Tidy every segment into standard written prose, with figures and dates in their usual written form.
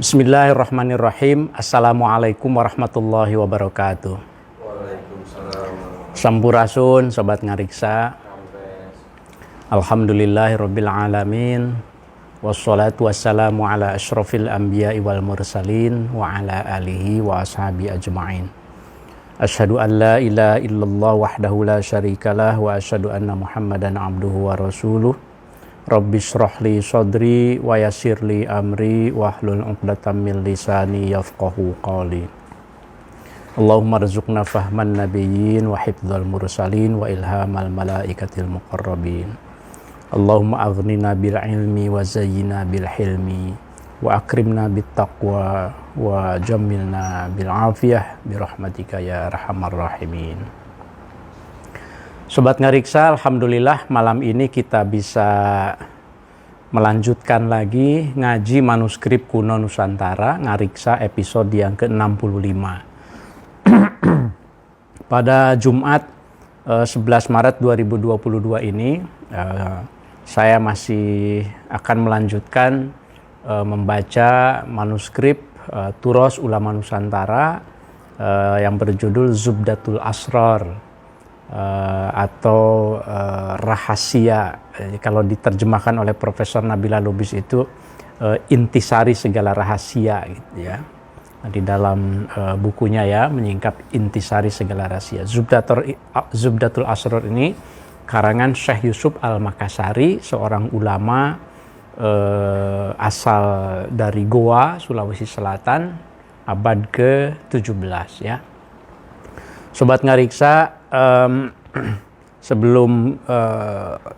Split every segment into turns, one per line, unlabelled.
Bismillahirrahmanirrahim. Assalamualaikum warahmatullahi wabarakatuh.
Waalaikumsalam.
Sampurasun sobat ngariksa. Alhamdulillahirabbil alamin. Wassalatu wassalamu ala asyrafil anbiya'i wal mursalin wa ala alihi wa ashabi ajma'in. Asyhadu an la ilaha illallah wahdahu la syarikalah wa asyhadu anna Muhammadan abduhu wa rasuluh. Rabbi shrahli sadri wa yassirli amri wahlul 'uqdatam min lisani yafqahu qawli. Allahumma rzuqna fahman nabiyyin wa hifdzal mursalin wa ilhamal malaikatil muqarrabin. Allahumma aghnina bil ilmi wa zayyina bil hilmi wa akrimna bit taqwa wa jammilna bil afiyah bi rahmatika ya arhamar rahimin. Sobat ngariksa, alhamdulillah malam ini kita bisa melanjutkan lagi ngaji manuskrip kuno Nusantara ngariksa episode yang ke-65. Pada Jumat 11 Maret 2022 ini saya masih akan melanjutkan membaca manuskrip Turos Ulama Nusantara yang berjudul Zubdatul Asrar atau rahasia. Kalau diterjemahkan oleh Profesor Nabila Lubis itu intisari segala rahasia gitu ya. Di dalam bukunya ya, menyingkap intisari segala rahasia. Zubdatul Asrar ini karangan Syekh Yusuf Al-Makassari, seorang ulama asal dari Goa, Sulawesi Selatan, abad ke-17 ya. Sobat ngariksa, sebelum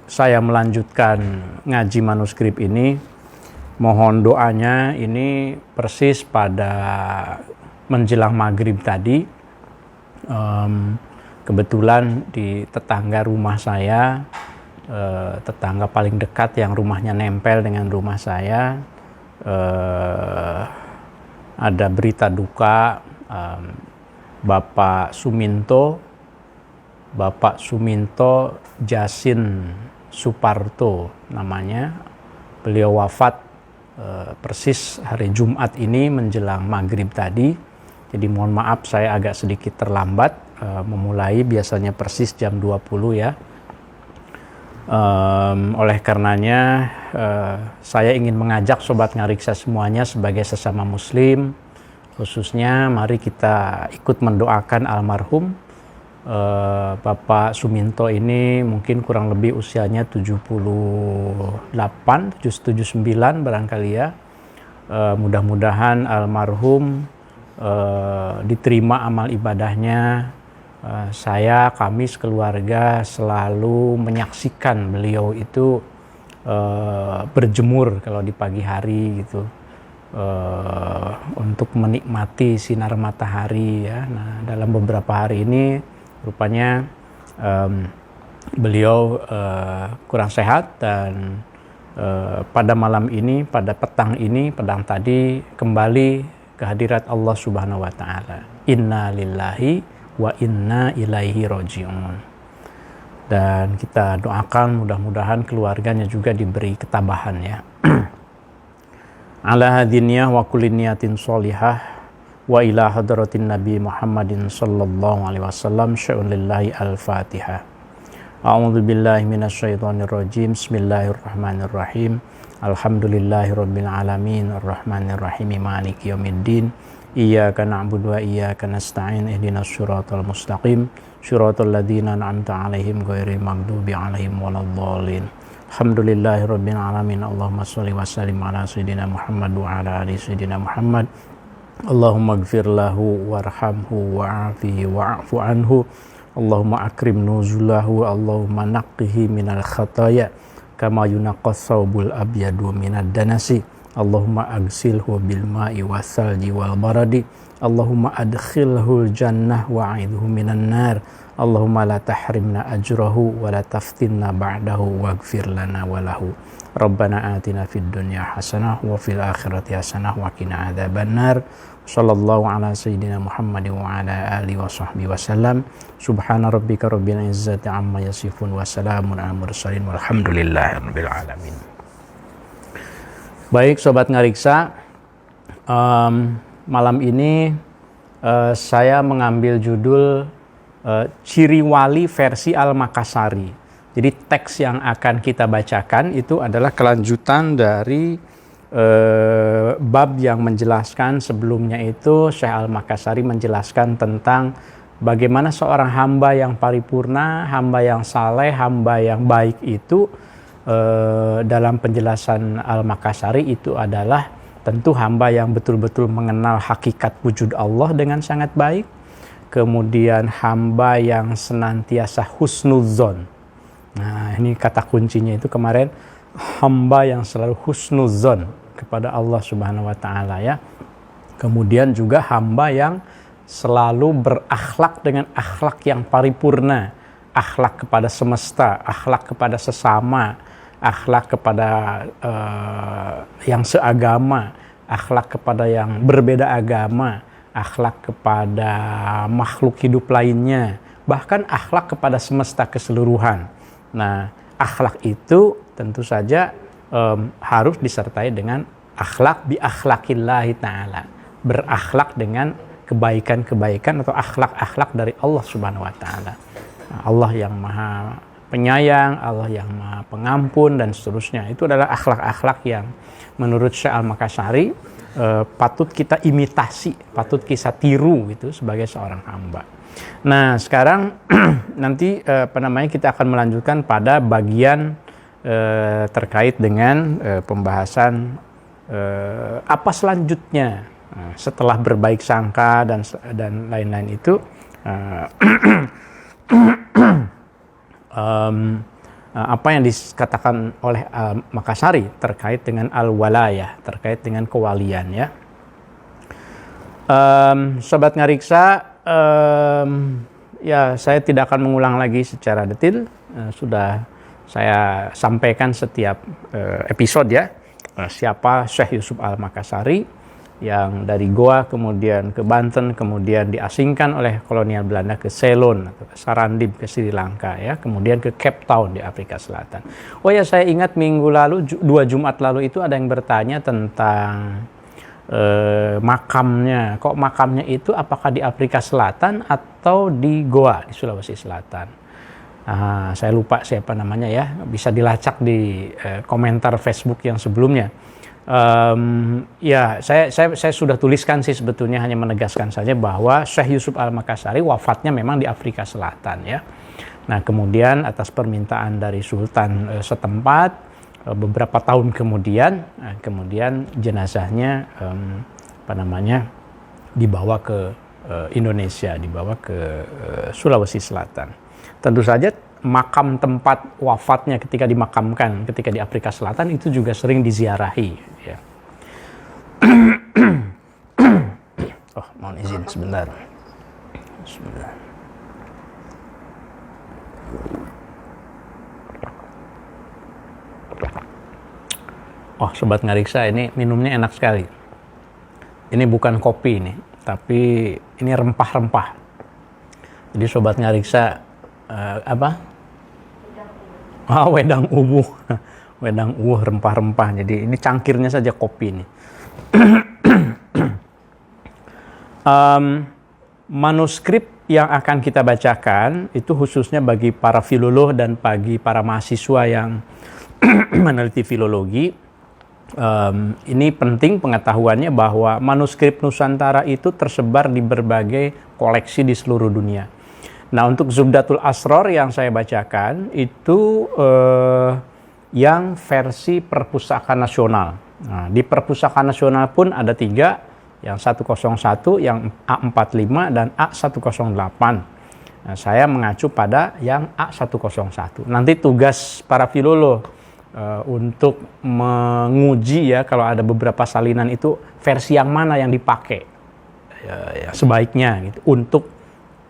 saya melanjutkan ngaji manuskrip ini, mohon doanya. Ini persis pada menjelang maghrib tadi, kebetulan di tetangga rumah saya, tetangga paling dekat yang rumahnya nempel dengan rumah saya, ada berita duka. Bapak Suminto Jasin Suparto namanya. Beliau wafat persis hari Jumat ini menjelang maghrib tadi. Jadi mohon maaf saya agak sedikit terlambat memulai, biasanya persis jam 20 ya. Oleh karenanya saya ingin mengajak sobat ngariksa semuanya sebagai sesama muslim, khususnya mari kita ikut mendoakan almarhum Bapak Suminto ini. Mungkin kurang lebih usianya 78, 79 barangkali ya. Mudah-mudahan almarhum diterima amal ibadahnya. Kami sekeluarga selalu menyaksikan beliau itu berjemur kalau di pagi hari gitu, untuk menikmati sinar matahari ya. Nah, dalam beberapa hari ini rupanya beliau kurang sehat, dan pada malam ini, pada petang tadi kembali ke hadirat Allah Subhanahu wa taala. Inna lillahi wa inna ilaihi raji'un. Dan kita doakan mudah-mudahan keluarganya juga diberi ketabahan ya. Ala hadiniyah wa kulli niyatin sholihah wa ila hadratin Nabi Muhammadin sallallahu alaihi wasallam syai'un lillahi al-Fatihah. A'udzu billahi minasyaitonir rajim. Bismillahirrahmanirrahim. Alhamdulillahirabbil alamin arrahmanir rahim maliki yaumiddin. Iyyaka na'budu wa iyyaka nasta'in ihdinas siratal mustaqim siratal ladzina an'amta 'alaihim ghairil maghdubi 'alaihim waladdallin. Alhamdulillahirabbil alamin. Allahumma shalli wa sallim ala sayyidina Muhammad wa ala ali sayyidina Muhammad. Allahumma ighfir lahu warhamhu wa'afihi wa'fu anhu. Allahumma akrim nuzulahu. Allahumma naqqihi minal khataya kama yunaqqas thawbul abyadu minad danasi. Allahumma agsilhu bil ma'i wassalji wal baradi. Allahumma adkhilhul jannah wa'idhu minan nar. Allahumma la tahrimna ajrahu wa la taftinna ba'dahu waghfir lana wa lahu. Rabbana atina fid dunya hasanah wa fil akhirati hasanah wa qina adzabannar. Sallallahu ala sayyidina Muhammadin wa ala alihi wa sahbihi wasallam. Subhana rabbika rabbil izzati amma yasifun wa salamun alal mursalin walhamdulillahi rabbil alamin. Baik sobat ngariksa, Malam ini saya mengambil judul Ciri Wali versi Al-Makassari. Jadi teks yang akan kita bacakan itu adalah kelanjutan dari bab yang menjelaskan sebelumnya. Itu Syekh Al-Makassari menjelaskan tentang bagaimana seorang hamba yang paripurna, hamba yang saleh, hamba yang baik itu dalam penjelasan Al-Makassari itu adalah tentu hamba yang betul-betul mengenal hakikat wujud Allah dengan sangat baik. Kemudian hamba yang senantiasa husnudzon. Nah, ini kata kuncinya itu kemarin, hamba yang selalu husnudzon kepada Allah Subhanahu wa taala ya. Kemudian juga hamba yang selalu berakhlak dengan akhlak yang paripurna, akhlak kepada semesta, akhlak kepada sesama, akhlak kepada yang seagama, akhlak kepada yang berbeda agama, akhlak kepada makhluk hidup lainnya, bahkan akhlak kepada semesta keseluruhan. Nah, akhlak itu tentu saja harus disertai dengan akhlak bi akhlakillahi ta'ala, berakhlak dengan kebaikan-kebaikan atau akhlak-akhlak dari Allah Subhanahu wa taala. Allah yang Maha Penyayang, Allah yang Maha Pengampun dan seterusnya. Itu adalah akhlak-akhlak yang menurut Syekh Al-Makassari patut kita imitasi, patut kita tiru gitu sebagai seorang hamba. Nah, sekarang nanti kita akan melanjutkan pada bagian terkait dengan pembahasan apa selanjutnya setelah berbaik sangka dan lain-lain itu. Apa yang dikatakan oleh Makassari terkait dengan al-walayah, terkait dengan kewalian ya. Sobat Ngariksa, ya saya tidak akan mengulang lagi secara detail, sudah saya sampaikan setiap episode ya. Siapa Syekh Yusuf Al-Makassari yang dari Goa kemudian ke Banten, kemudian diasingkan oleh kolonial Belanda ke Ceylon atau ke Sarandib ke Sri Lanka ya, kemudian ke Cape Town di Afrika Selatan. Oh ya, saya ingat minggu lalu, 2 Jumat lalu itu ada yang bertanya tentang makamnya. Kok makamnya itu apakah di Afrika Selatan atau di Goa di Sulawesi Selatan? Saya lupa siapa namanya ya, bisa dilacak di komentar Facebook yang sebelumnya. Ya, saya sudah tuliskan sih, sebetulnya hanya menegaskan saja bahwa Syekh Yusuf Al-Makassari wafatnya memang di Afrika Selatan ya. Nah, kemudian atas permintaan dari Sultan setempat beberapa tahun kemudian jenazahnya dibawa ke Indonesia, dibawa ke Sulawesi Selatan. Tentu saja makam tempat wafatnya ketika dimakamkan ketika di Afrika Selatan itu juga sering diziarahi ya. Oh, mohon izin sebentar. Oh, Sobat Ngariksa, ini minumnya enak sekali. Ini bukan kopi ini, tapi ini rempah-rempah. Jadi Sobat Ngariksa wedang uwuh. Wedang uwuh rempah-rempah. Jadi ini cangkirnya saja kopi ini. Manuskrip yang akan kita bacakan itu khususnya bagi para filolog dan bagi para mahasiswa yang meneliti filologi. Ini penting pengetahuannya bahwa manuskrip Nusantara itu tersebar di berbagai koleksi di seluruh dunia. Nah, untuk Zubdatul Asror yang saya bacakan itu yang versi Perpustakaan Nasional. Nah, di Perpustakaan Nasional pun ada 3, yang 101, yang A45 dan A108. Nah, saya mengacu pada yang A101. Nanti tugas para filolog untuk menguji ya, kalau ada beberapa salinan itu versi yang mana yang dipakai ya, sebaiknya gitu untuk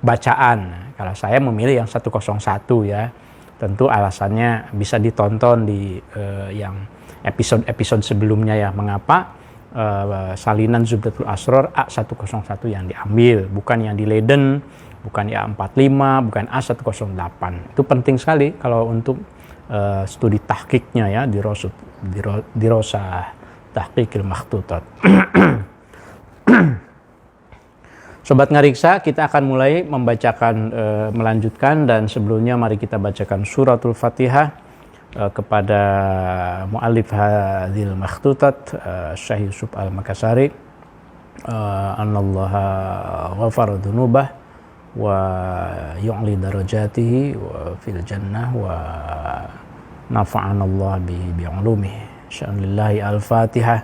bacaan. Kalau saya memilih yang 101 ya, tentu alasannya bisa ditonton di yang episode sebelumnya ya, mengapa salinan Zubdatul Asror A101 yang diambil, bukan yang di Leiden, bukan yang A45, bukan A108. Itu penting sekali kalau untuk studi tahqiqnya ya, dirosah tahqiqil makhtutat. Sobat Ngariksa, kita akan mulai melanjutkan, dan sebelumnya mari kita bacakan suratul Fatihah kepada mu'allif hadhil makhtutat Syekh Yusuf Al-Makassari, anallaha ghafara dzunubah wa yu'li darajatihi wa fil jannah wa nafa'anallah bi'ulumihi. Sya'anillahi al-Fatihah.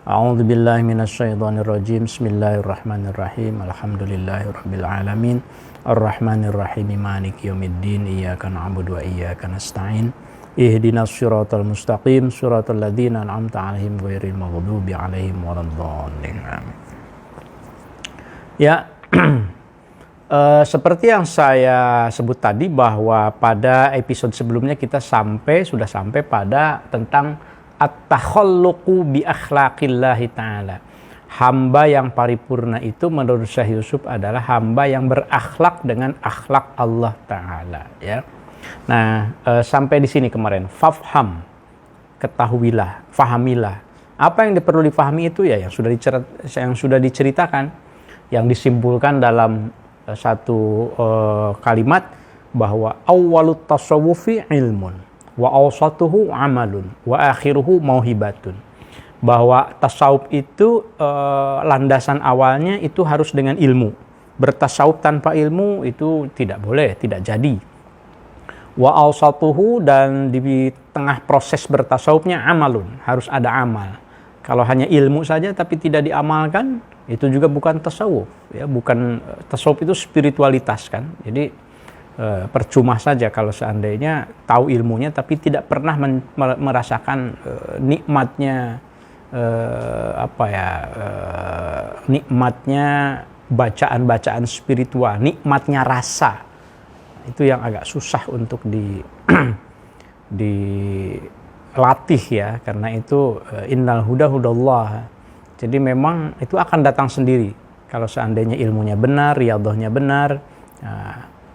A'udzu billahi minasyaitonir rajim. Bismillahirrahmanirrahim. Alhamdulillahirabbil alamin. Arrahmanir rahim. Maliki yaumiddin. Iyyaka na'budu wa iyyaka nasta'in. Ihdinas siratal mustaqim. Siratal ladzina an'amta 'alaihim ghairil maghdubi 'alaihim waladdallin. Ya. Seperti yang saya sebut tadi, bahwa pada episode sebelumnya kita sudah sampai pada tentang at-takhalluqu bi akhlaqillahi ta'ala. Hamba yang paripurna itu menurut Syekh Yusuf adalah hamba yang berakhlak dengan akhlak Allah Ta'ala, ya. Nah, sampai di sini kemarin, fafham, ketahuilah, fahamilah. Apa yang perlu difahami itu ya yang sudah diceritakan, yang disimpulkan dalam satu kalimat, bahwa awwalut tasawufi ilmun wa awsatuhu amalun wa akhiruhu mauhibatun. Bahwa tasawuf itu landasan awalnya itu harus dengan ilmu. Bertasawuf tanpa ilmu itu tidak boleh, tidak jadi. Wa awsatuhu, dan di tengah proses bertasawufnya amalun, harus ada amal. Kalau hanya ilmu saja tapi tidak diamalkan, itu juga bukan tasawuf, ya. Bukan tasawuf, itu spiritualitas kan. Jadi percuma saja kalau seandainya tahu ilmunya tapi tidak pernah merasakan nikmatnya nikmatnya bacaan-bacaan spiritual, nikmatnya rasa. Itu yang agak susah untuk dilatih, ya. Karena itu innal huda hudallah. Jadi memang itu akan datang sendiri kalau seandainya ilmunya benar, riyadhahnya benar.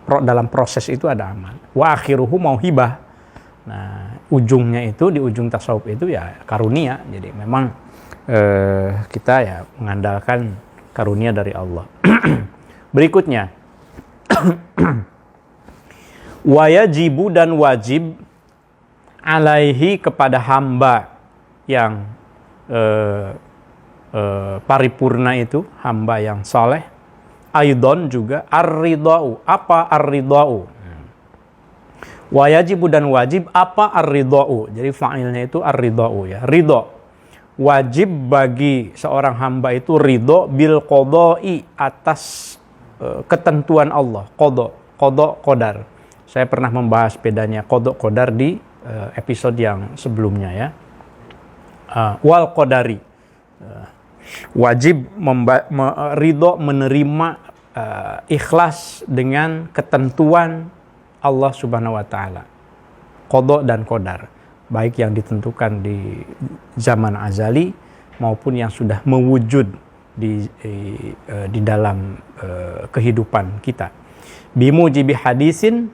Dalam proses itu ada amal. Wa akhiruhu mauhibah. Nah, ujungnya itu, di ujung tasawuf itu ya karunia. Jadi memang kita ya mengandalkan karunia dari Allah. Berikutnya, wayajibu, dan wajib alaihi, kepada hamba yang paripurna itu, hamba yang saleh, aidon juga, ar-ridha'u. Apa ar-ridha'u? Wajibu, dan wajib apa ar-ridha'u. Jadi fa'ilnya itu ar-ridha'u, ya. Ridho. Wajib bagi seorang hamba itu ridho bil qada'i, atas ketentuan Allah. Qada, qadar. Saya pernah membahas bedanya qada qadar di episode yang sebelumnya, ya. Wal qadari. Wajib ridho, menerima, ikhlas dengan ketentuan Allah Subhanahu wa Ta'ala, qada dan qadar, baik yang ditentukan di zaman azali maupun yang sudah mewujud di dalam kehidupan kita. Bimujibi hadisin,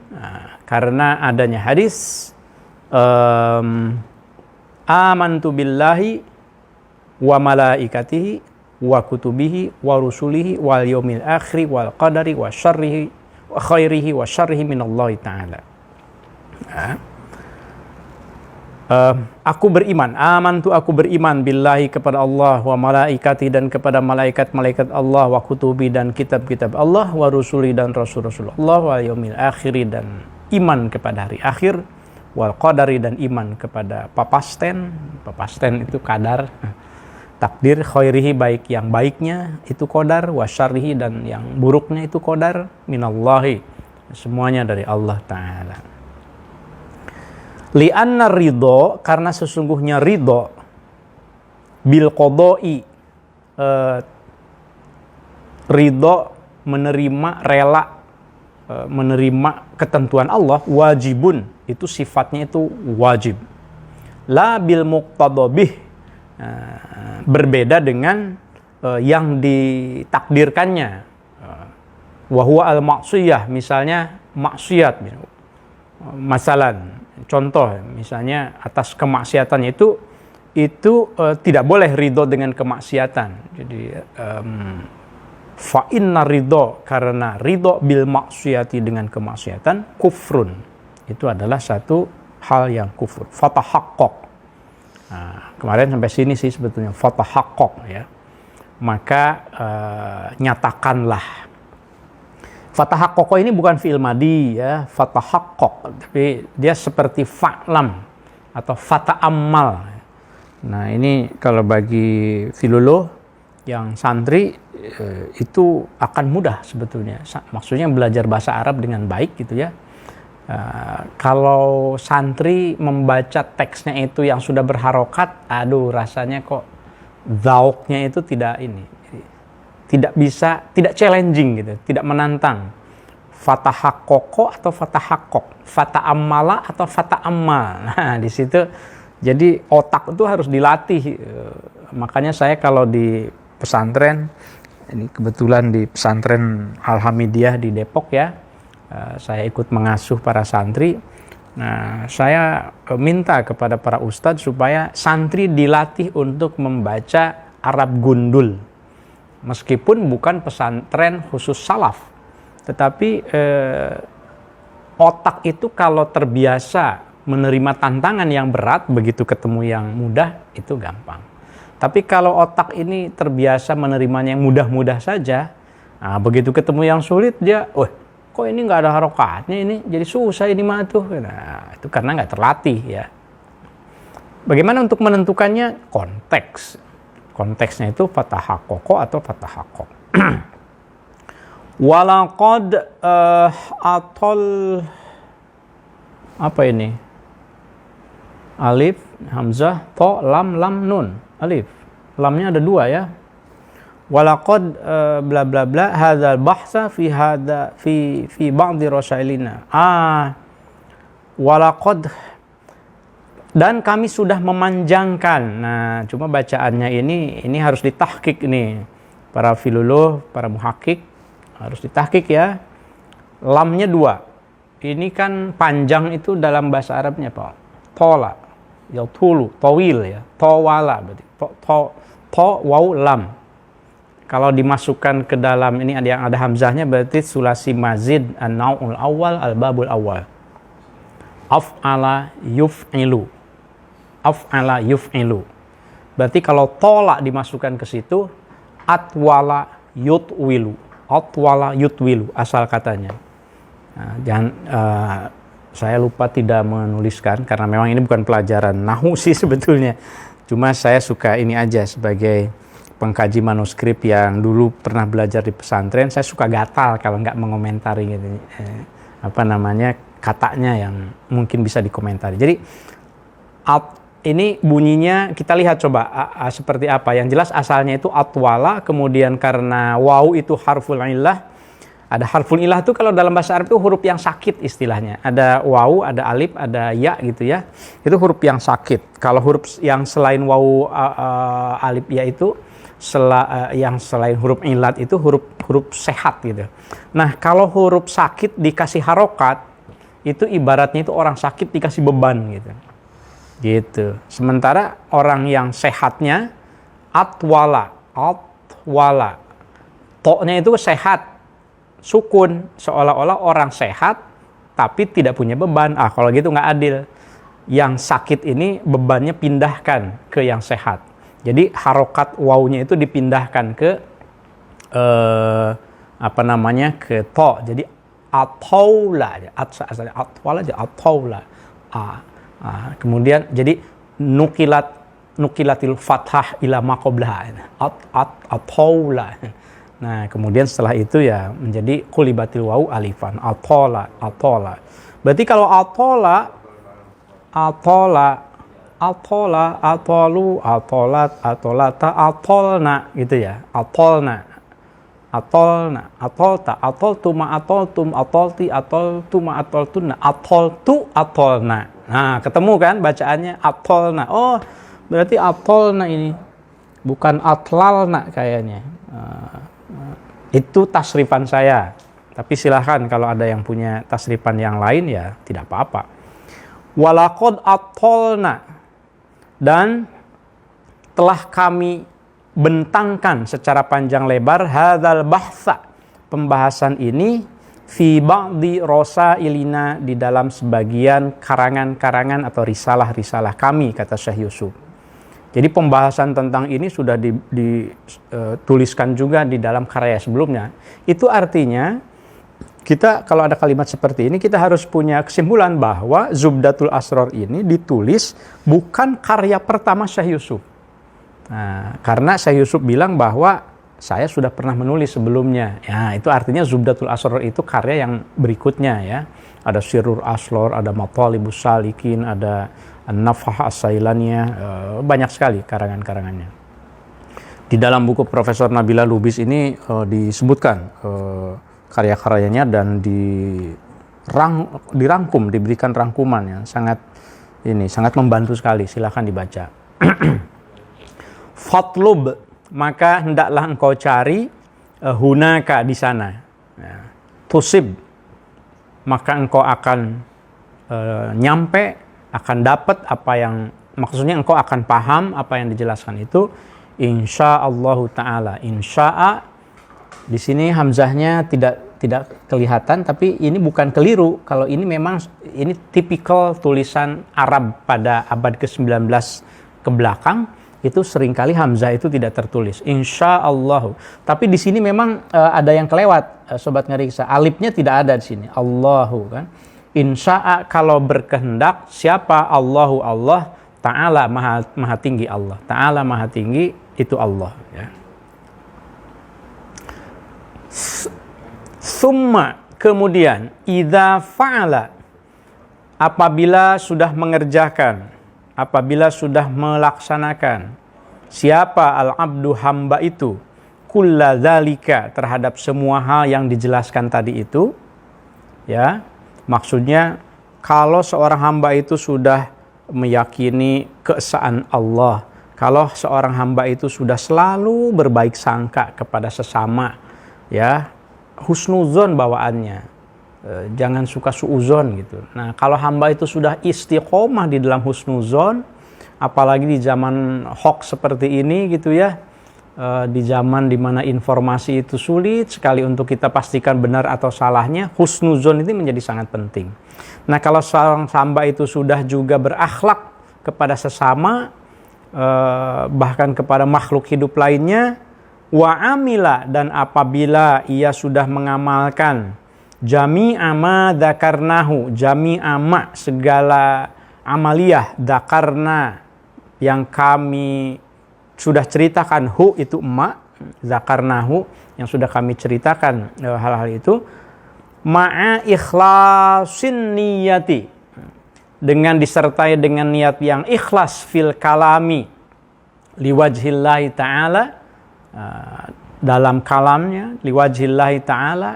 karena adanya hadis, amantu billahi wa malaikatihi wa kutubihi wa rusulihi wal yaumil akhir wal qadari wa syarrihi wa khairihi wa syarrihi minallahi ta'ala. Aku beriman, aku beriman billahi, kepada Allah, wa malaikati, dan kepada malaikat-malaikat Allah, wa kutubi, dan kitab-kitab Allah, wa rusuli, dan rasul-rasul Allah, wa yaumil akhir, dan iman kepada hari akhir, wal qadari, dan iman kepada papasten itu kadar, takdir, khairihi, baik yang baiknya itu qadar, wa syarrihi, dan yang buruknya itu qadar, minallahi, semuanya dari Allah Ta'ala. Li'anna ridho, karena sesungguhnya ridho, bil qadai, ridho, menerima, rela, menerima ketentuan Allah, wajibun, itu sifatnya itu wajib. La bil muqtadabih, berbeda dengan yang ditakdirkannya. Wa huwa al-maksiyah, misalnya maksiat. Masalan, contoh, misalnya atas kemaksiatannya itu itu tidak boleh ridho dengan kemaksiatan. Jadi fa inna ridho, karena ridho bil maksiati, dengan kemaksiatan, kufrun, itu adalah satu hal yang kufur. Fatahaqqaq. Nah, kemarin sampai sini sih sebetulnya fatahaqqaq ya. Maka nyatakanlah. Fatahaqqaq ini bukan fi'il madi ya, fatahaqqaq, tapi dia seperti fa'lam atau fata'ammal. Nah, ini kalau bagi filoloh yang santri itu akan mudah sebetulnya. Maksudnya belajar bahasa Arab dengan baik gitu ya. Kalau santri membaca teksnya itu yang sudah berharokat, aduh rasanya kok zauknya itu tidak bisa, tidak challenging gitu, tidak menantang. Fatahaqqaq atau fatahaqqaq, fata'ammala atau fata'ammal. Nah, di situ jadi otak itu harus dilatih. Makanya saya kalau di pesantren, ini kebetulan di pesantren Al-Hamidiyah di Depok ya, saya ikut mengasuh para santri. Nah, saya minta kepada para ustadz supaya santri dilatih untuk membaca Arab gundul. Meskipun bukan pesantren khusus salaf, tetapi otak itu kalau terbiasa menerima tantangan yang berat, begitu ketemu yang mudah itu gampang. Tapi kalau otak ini terbiasa menerimanya yang mudah-mudah saja, nah begitu ketemu yang sulit dia, kok ini nggak ada harokatnya, ini jadi susah ini mah tuh. Nah, itu karena nggak terlatih ya. Bagaimana untuk menentukannya? Konteks. Konteksnya itu fatahaqqaq atau fatahaqqaq. Walaqad atol, apa ini? Alif, hamzah, to, lam, nun. Alif. Lamnya ada 2 ya. Walaqad bla bla bla hadzal bahsa fi ba'dhi rasailina. Walaqad, dan kami sudah memanjangkan. Nah, cuma bacaannya ini harus ditahqiq nih. Para filoloh, para muhakkik harus ditahqiq ya. Lamnya 2. Ini kan panjang itu dalam bahasa Arabnya Pak. Tola, ya tulu, tawil ya. Tawala berarti. To waw lam. Kalau dimasukkan ke dalam ini ada hamzahnya, berarti sulasi mazid an-naul awal al-babul awal. Af'ala yuf'ilu. Af'ala yuf'ilu. Berarti kalau tolak dimasukkan ke situ, atwala yutwilu. Atwala yutwilu asal katanya. Nah, saya lupa tidak menuliskan karena memang ini bukan pelajaran nahwu sih sebetulnya. Cuma saya suka ini aja sebagai pengkaji manuskrip yang dulu pernah belajar di pesantren, saya suka gatal kalau nggak mengomentari gitu. Katanya yang mungkin bisa dikomentari. Jadi ini bunyinya kita lihat coba seperti apa. Yang jelas asalnya itu atwala, kemudian karena waw itu harful illah. Ada harful illah itu kalau dalam bahasa Arab itu huruf yang sakit istilahnya. Ada waw, ada alif, ada ya gitu ya. Itu huruf yang sakit. Kalau huruf yang selain waw, alif, ya itu yang selain huruf ilat itu huruf sehat gitu. Nah, kalau huruf sakit dikasih harokat, itu ibaratnya itu orang sakit dikasih beban gitu. Sementara orang yang sehatnya atwala, to-nya itu sehat, sukun, seolah-olah orang sehat tapi tidak punya beban. Kalau gitu nggak adil. Yang sakit ini bebannya pindahkan ke yang sehat. Jadi harokat wawnya itu dipindahkan ke ke to. Jadi atawla, atwala aja atawla. Kemudian jadi nukilatil fathah ila maqoblah. Atawla. Nah, kemudian setelah itu ya menjadi qulibatil wawu alifan, atola. Berarti kalau atola, atolu, atolat, atolata, atolna gitu ya. Atolna, atolta, atoltuma, atoltum, atolti, atoltuma, atoltuna, atoltu, atolna. Nah, ketemu kan bacaannya atolna. Oh, berarti atolna ini bukan atlalna kayaknya. Itu tasrifan saya, tapi silahkan kalau ada yang punya tasrifan yang lain ya tidak apa-apa. Walaqad atolna, dan telah kami bentangkan secara panjang lebar hadzal bahtsa, pembahasan ini, fi ba'di rosailina, di dalam sebagian karangan-karangan atau risalah-risalah kami, kata Syekh Yusuf. Jadi pembahasan tentang ini sudah dituliskan juga di dalam karya sebelumnya. Itu artinya kita kalau ada kalimat seperti ini, kita harus punya kesimpulan bahwa Zubdatul Asrar ini ditulis bukan karya pertama Syekh Yusuf. Nah, karena Syekh Yusuf bilang bahwa saya sudah pernah menulis sebelumnya. Ya, itu artinya Zubdatul Asrar itu karya yang berikutnya ya. Ada Sirrul Asrar, ada Matalibus Salikin, ada An-Nafhah As-Sailaniyah, banyak sekali karangan-karangannya. Di dalam buku Profesor Nabila Lubis ini disebutkan karya-karyanya dan dirangkum, diberikan rangkuman yang sangat membantu sekali. Silakan dibaca. Fatlub, maka hendaklah engkau cari hunaka, di sana. Tusib, maka engkau akan nyampe, akan dapat apa yang, maksudnya engkau akan paham apa yang dijelaskan itu, insyaallah taala. Insya'a di sini hamzahnya tidak kelihatan, tapi ini bukan keliru kalau ini memang ini tipikal tulisan Arab pada abad ke-19 ke belakang, itu seringkali hamzah itu tidak tertulis insyaallah. Tapi di sini memang ada yang kelewat, sobat ngeriksa, alifnya tidak ada di sini, Allahu kan. Insya'a, kalau berkehendak. Siapa? Allahu, Allah. Ta'ala, maha tinggi Allah. Ta'ala maha tinggi, itu Allah ya. Summa, kemudian, idza fa'ala, apabila sudah mengerjakan, apabila sudah melaksanakan, siapa al-abdu, hamba itu, kulla dzalika, terhadap semua hal yang dijelaskan tadi itu ya. Maksudnya kalau seorang hamba itu sudah meyakini keesaan Allah, kalau seorang hamba itu sudah selalu berbaik sangka kepada sesama ya, husnuzon bawaannya, jangan suka suuzon gitu. Nah, kalau hamba itu sudah istiqomah di dalam husnuzon, apalagi di zaman hoax seperti ini gitu ya, di zaman dimana informasi itu sulit sekali untuk kita pastikan benar atau salahnya, husnuzon ini menjadi sangat penting. Nah, kalau seorang hamba itu sudah juga berakhlak kepada sesama, bahkan kepada makhluk hidup lainnya, wa amila, dan apabila ia sudah mengamalkan jami'a ma dzakarnahu, jami'a ma, segala amaliyah, dzakarna, yang kami sudah ceritakan, hu itu emak, zakarnahu, yang sudah kami ceritakan hal-hal itu, ma'a ikhlasin niyati, dengan disertai dengan niat yang ikhlas, fil kalami, liwajhillahi ta'ala, dalam kalamnya, liwajhillahi ta'ala,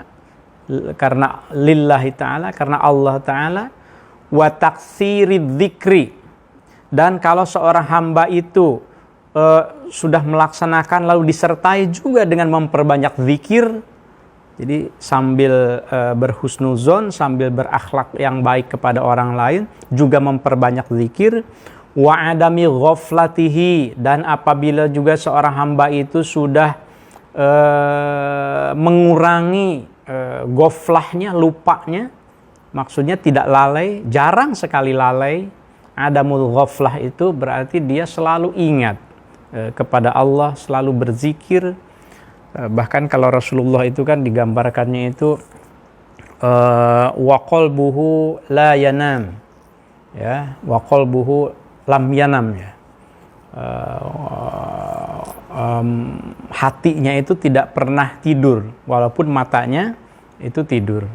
karena lillahi ta'ala, karena Allah ta'ala, wa taksirid dzikri, dan kalau seorang hamba itu sudah melaksanakan lalu disertai juga dengan memperbanyak zikir, jadi sambil berhusnuzon, sambil berakhlak yang baik kepada orang lain, juga memperbanyak zikir, wa adami ghaflatihi, dan apabila juga seorang hamba itu sudah mengurangi ghaflahnya, lupanya, maksudnya tidak lalai, jarang sekali lalai. Adamul ghaflah itu berarti dia selalu ingat kepada Allah, selalu berzikir. Bahkan kalau Rasulullah itu kan digambarkannya itu wa qalbuhu la yanam ya, wa qalbuhu lam yanam ya, hatinya itu tidak pernah tidur walaupun matanya itu tidur,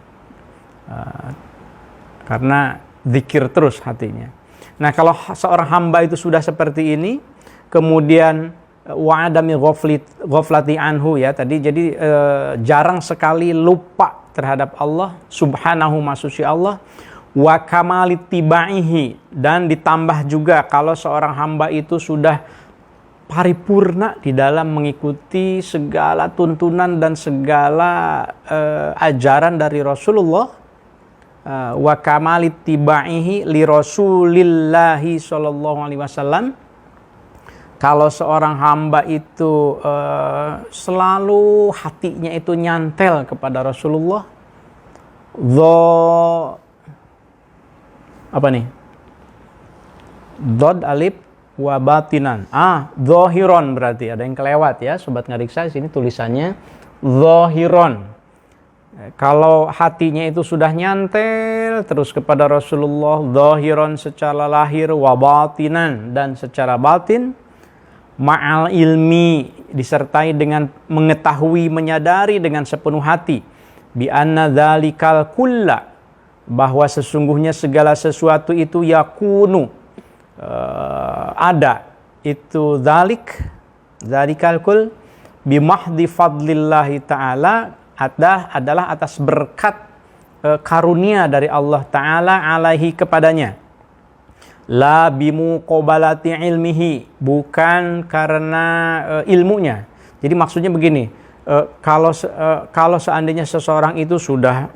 karena zikir terus hatinya. Nah, kalau seorang hamba itu sudah seperti ini, kemudian wa'adami ghaflati anhu ya tadi, jadi jarang sekali lupa terhadap Allah subhanahu, maksudnya Allah, wa kamalit tibaihi, dan ditambah juga kalau seorang hamba itu sudah paripurna di dalam mengikuti segala tuntunan dan segala ajaran dari Rasulullah, wa kamalit tibaihi li Rasulillahi sallallahu alaihi wasallam, Kalau seorang hamba itu selalu hatinya itu nyantel kepada Rasulullah, apa nih? Dod alif wa batinan. Zohiron berarti ada yang kelewat ya, sobat ngariksa. Sini tulisannya zohiron. Kalau hatinya itu sudah nyantel terus kepada Rasulullah, zohiron secara lahir, wa batinan dan secara batin, ma'al ilmi disertai dengan mengetahui, menyadari dengan sepenuh hati, bi anna dzalikal kulla, bahwa sesungguhnya segala sesuatu itu yakunu, ada itu dzalikal kul bi mahdi fadlillahi ta'ala, adalah atas berkat karunia dari Allah Ta'ala alaihi kepadanya. La bimuqabalati ilmihi, bukan karena ilmunya. Jadi maksudnya begini, kalau seandainya seseorang itu sudah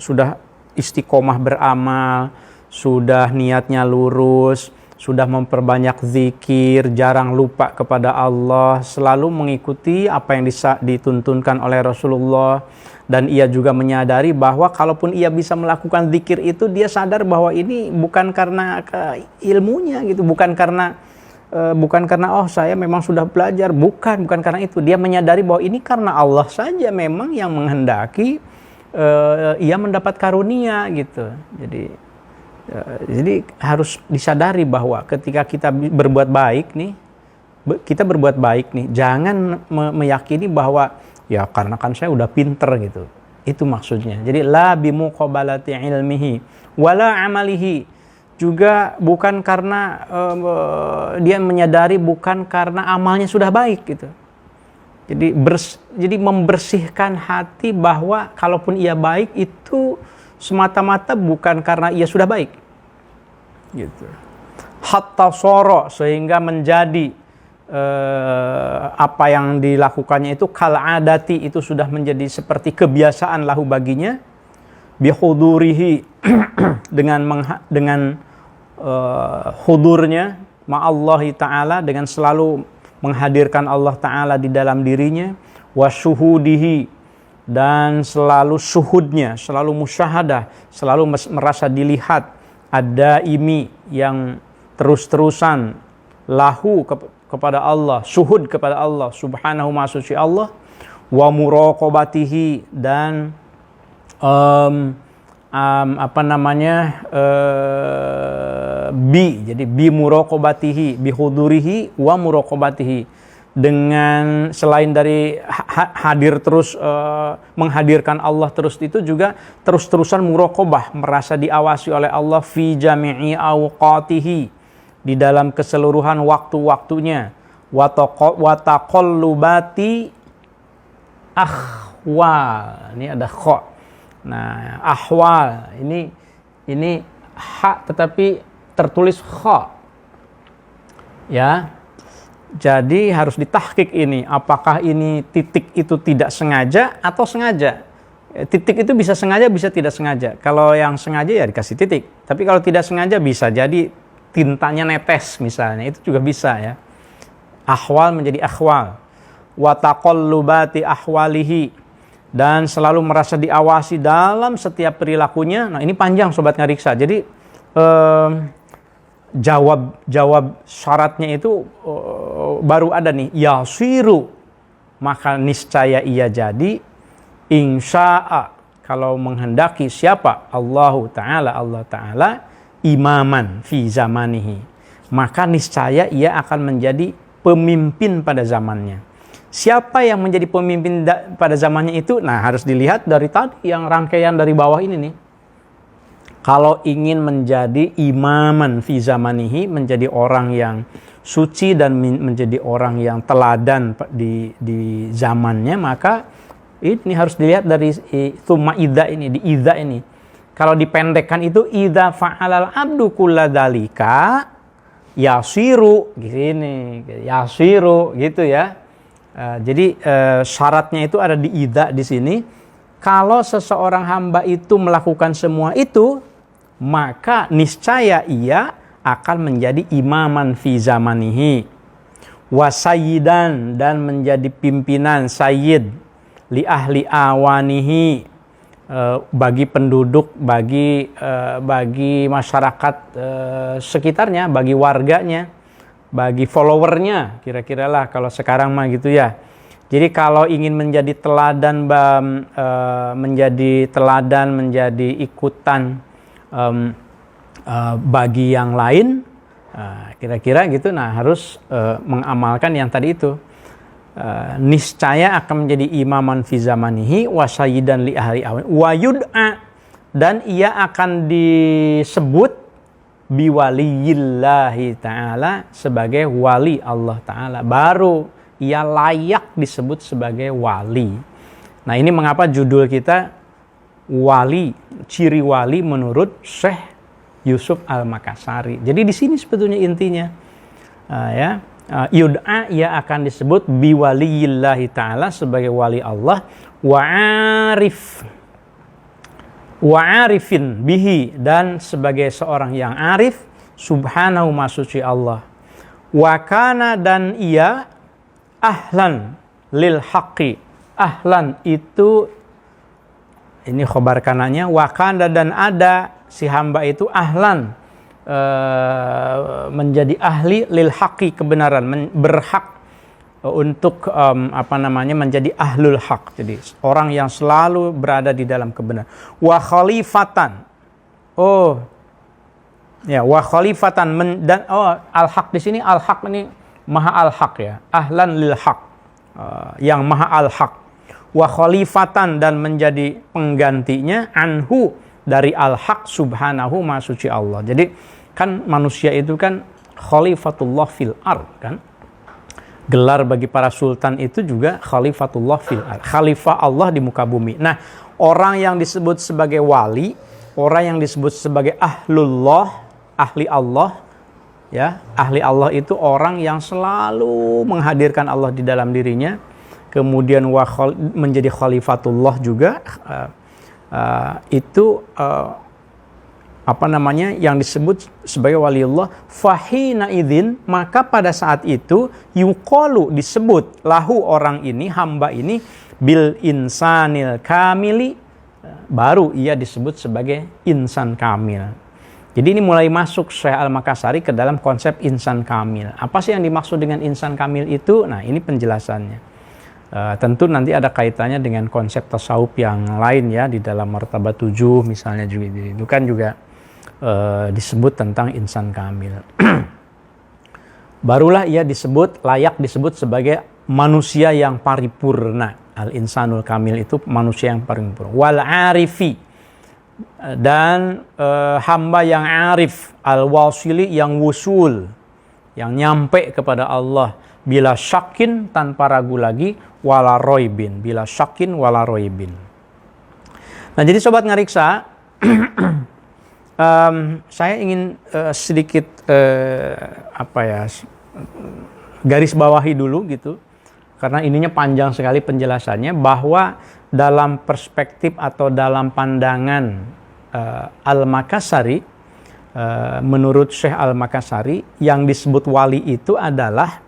istiqomah beramal, sudah niatnya lurus, sudah memperbanyak zikir, jarang lupa kepada Allah, selalu mengikuti apa yang dituntunkan oleh Rasulullah, dan ia juga menyadari bahwa kalaupun ia bisa melakukan zikir itu, dia sadar bahwa ini bukan karena ilmunya gitu, bukan karena oh saya memang sudah belajar, bukan karena itu. Dia menyadari bahwa ini karena Allah saja memang yang menghendaki ia mendapat karunia gitu. Jadi harus disadari bahwa ketika kita berbuat baik nih, jangan meyakini bahwa ya karena kan saya udah pinter gitu. Itu maksudnya. Jadi la bimuqabalati ilmihi wala amalihi, juga bukan karena dia menyadari bukan karena amalnya sudah baik gitu. Jadi membersihkan hati bahwa kalaupun ia baik itu semata-mata bukan karena ia sudah baik. Gitu. Hatta soro, sehingga menjadi apa yang dilakukannya itu kal adati, itu sudah menjadi seperti kebiasaan lahu baginya, bihudurihi dengan hudurnya ma'allahi ta'ala, dengan selalu menghadirkan Allah Ta'ala di dalam dirinya, wa syuhudihi, dan selalu syuhudnya, selalu musyahadah, selalu merasa dilihat, ad-daimi, yang terus-terusan, lahu kepada Allah, syuhud kepada Allah subhanahu wa suci Allah, wa muraqabatihi, dan jadi bi muraqabatihi, bi hudurihi wa muraqabatihi, dengan selain dari hadir terus menghadirkan Allah terus, itu juga terus-terusan muraqabah, merasa diawasi oleh Allah fi jami'i awqatihi, di dalam keseluruhan waktu-waktunya, wa taqallubati ahwal, ini ada kha. Nah, ahwal ini ha tetapi tertulis kha. Ya. Jadi harus ditahqiq ini, apakah ini titik itu tidak sengaja atau sengaja. Titik itu bisa sengaja, bisa tidak sengaja. Kalau yang sengaja ya dikasih titik. Tapi kalau tidak sengaja bisa jadi tintanya netes misalnya, itu juga bisa ya. Ahwal menjadi akhwal. Wa taqallubati ahwalihi, dan selalu merasa diawasi dalam setiap perilakunya. Nah, ini panjang sobat ngariksa. Jadi jawab syaratnya itu baru ada nih, yasiru, maka niscaya ia jadi, insya'a, kalau menghendaki siapa, Allah Ta'ala imaman fi zamanihi, maka niscaya ia akan menjadi pemimpin pada zamannya. Siapa yang menjadi pemimpin pada zamannya itu? Nah, harus dilihat dari tadi yang rangkaian dari bawah ini nih. Kalau ingin menjadi imaman fi zamanihi, menjadi orang yang suci dan menjadi orang yang teladan di zamannya, maka ini harus dilihat dari tsumma idza ini, di idza ini. Kalau dipendekkan itu idza fa'alal abdu kulladzalika yasiru, gini, yasiru gitu ya. Jadi syaratnya itu ada di idza di sini. Kalau seseorang hamba itu melakukan semua itu, maka niscaya ia akan menjadi imaman fi zamanihi. wa sayyidan, dan menjadi pimpinan sayyid, li ahli awanihi, bagi penduduk, bagi masyarakat sekitarnya, bagi warganya, bagi followernya, kira-kira lah kalau sekarang mah gitu ya. Jadi kalau ingin menjadi teladan, menjadi ikutan bagi yang lain, kira-kira gitu. Nah, harus mengamalkan yang tadi itu. Niscaya akan menjadi imaman fi zamanihi wa sayyidan li ahli awan wa yud'a, dan ia akan disebut biwaliyillahi ta'ala, sebagai wali Allah ta'ala. Baru ia layak disebut sebagai wali. Nah, ini mengapa judul kita wali, ciri wali menurut Syekh Yusuf Al-Makassari. Jadi di sini sebetulnya intinya, yud'a, ia akan disebut biwaliyillahi ta'ala, sebagai wali Allah, wa arifin bihi, dan sebagai seorang yang arif, subhanahu ma suci Allah, wa kana, dan ia ahlan lil haqqi. Ahlan itu, ini khobar kananya, wa kana, dan ada si hamba itu ahlan, menjadi ahli lil haqqi, kebenaran, berhak untuk menjadi ahlul haq. Jadi orang yang selalu berada di dalam kebenaran. Wa khalifatan. Wa khalifatan, dan al haq di sini, al haq ini maha al haq ya. Ahlan lil haq. Yang maha al haq. Wa khalifatan, dan menjadi penggantinya, anhu, dari al haq, subhanahu ma suci Allah. Jadi kan manusia itu kan khalifatullah fil ard kan. Gelar bagi para sultan itu juga khalifatullah fil ard, khalifah Allah di muka bumi. Nah, orang yang disebut sebagai wali, orang yang disebut sebagai ahlullah, ahli Allah, ya, ahli Allah itu orang yang selalu menghadirkan Allah di dalam dirinya, kemudian menjadi khalifatullah juga, itu yang disebut sebagai waliullah. Fahina idzin, maka pada saat itu yuqalu, disebut lahu, orang ini, hamba ini, bil insanil kamili, baru ia disebut sebagai insan kamil. Jadi ini mulai masuk Syekh Al-Makassari ke dalam konsep insan kamil. Apa sih yang dimaksud dengan insan kamil itu? Nah, ini penjelasannya. Tentu nanti ada kaitannya dengan konsep tasawuf yang lain ya, di dalam martabat 7 misalnya juga, itu kan juga disebut tentang insan kamil. Barulah ia layak disebut sebagai manusia yang paripurna. Al-insanul kamil itu manusia yang paripurna. Wal arifi, dan hamba yang arif, al-wasili, yang wusul, yang nyampe kepada Allah, bila syakin, tanpa ragu lagi, wala roibin, bila syakin wala roibin. Nah, jadi sobat ngariksa, saya ingin sedikit garis bawahi dulu gitu, karena ininya panjang sekali penjelasannya, bahwa dalam perspektif atau dalam pandangan Al-Makassari, menurut Syekh Al-Makassari, yang disebut wali itu adalah,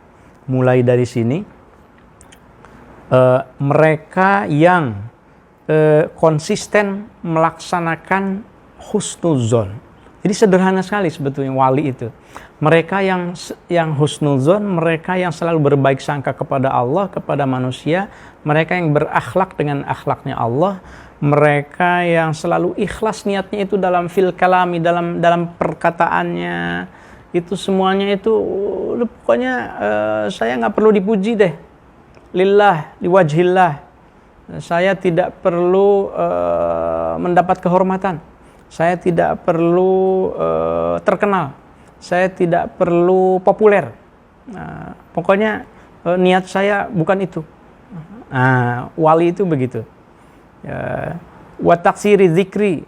mulai dari sini, mereka yang konsisten melaksanakan husnuzon. Jadi sederhana sekali sebetulnya wali itu. Mereka yang husnuzon, mereka yang selalu berbaik sangka kepada Allah, kepada manusia, mereka yang berakhlak dengan akhlaknya Allah, mereka yang selalu ikhlas niatnya itu dalam fil kalami, dalam perkataannya, itu semuanya itu pokoknya saya nggak perlu dipuji deh, lillah, liwajhillah. Saya tidak perlu mendapat kehormatan, saya tidak perlu terkenal, saya tidak perlu populer. Pokoknya niat saya bukan itu. Wali itu begitu. Wa taksiri zikri,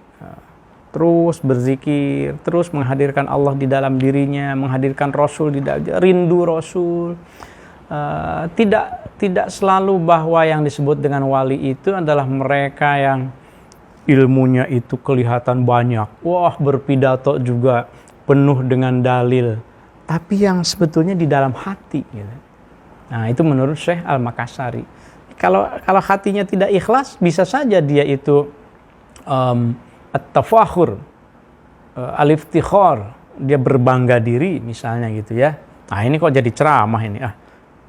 terus berzikir, terus menghadirkan Allah di dalam dirinya, menghadirkan Rasul di dalam, rindu Rasul. Tidak selalu bahwa yang disebut dengan wali itu adalah mereka yang ilmunya itu kelihatan banyak, wah berpidato juga penuh dengan dalil, tapi yang sebetulnya di dalam hati gitu. Nah, itu menurut Syekh Al-Makassari. Kalau hatinya tidak ikhlas, bisa saja dia itu at-tafakhur, al-iftikhar, dia berbangga diri misalnya gitu ya. Nah, ini kok jadi ceramah ini.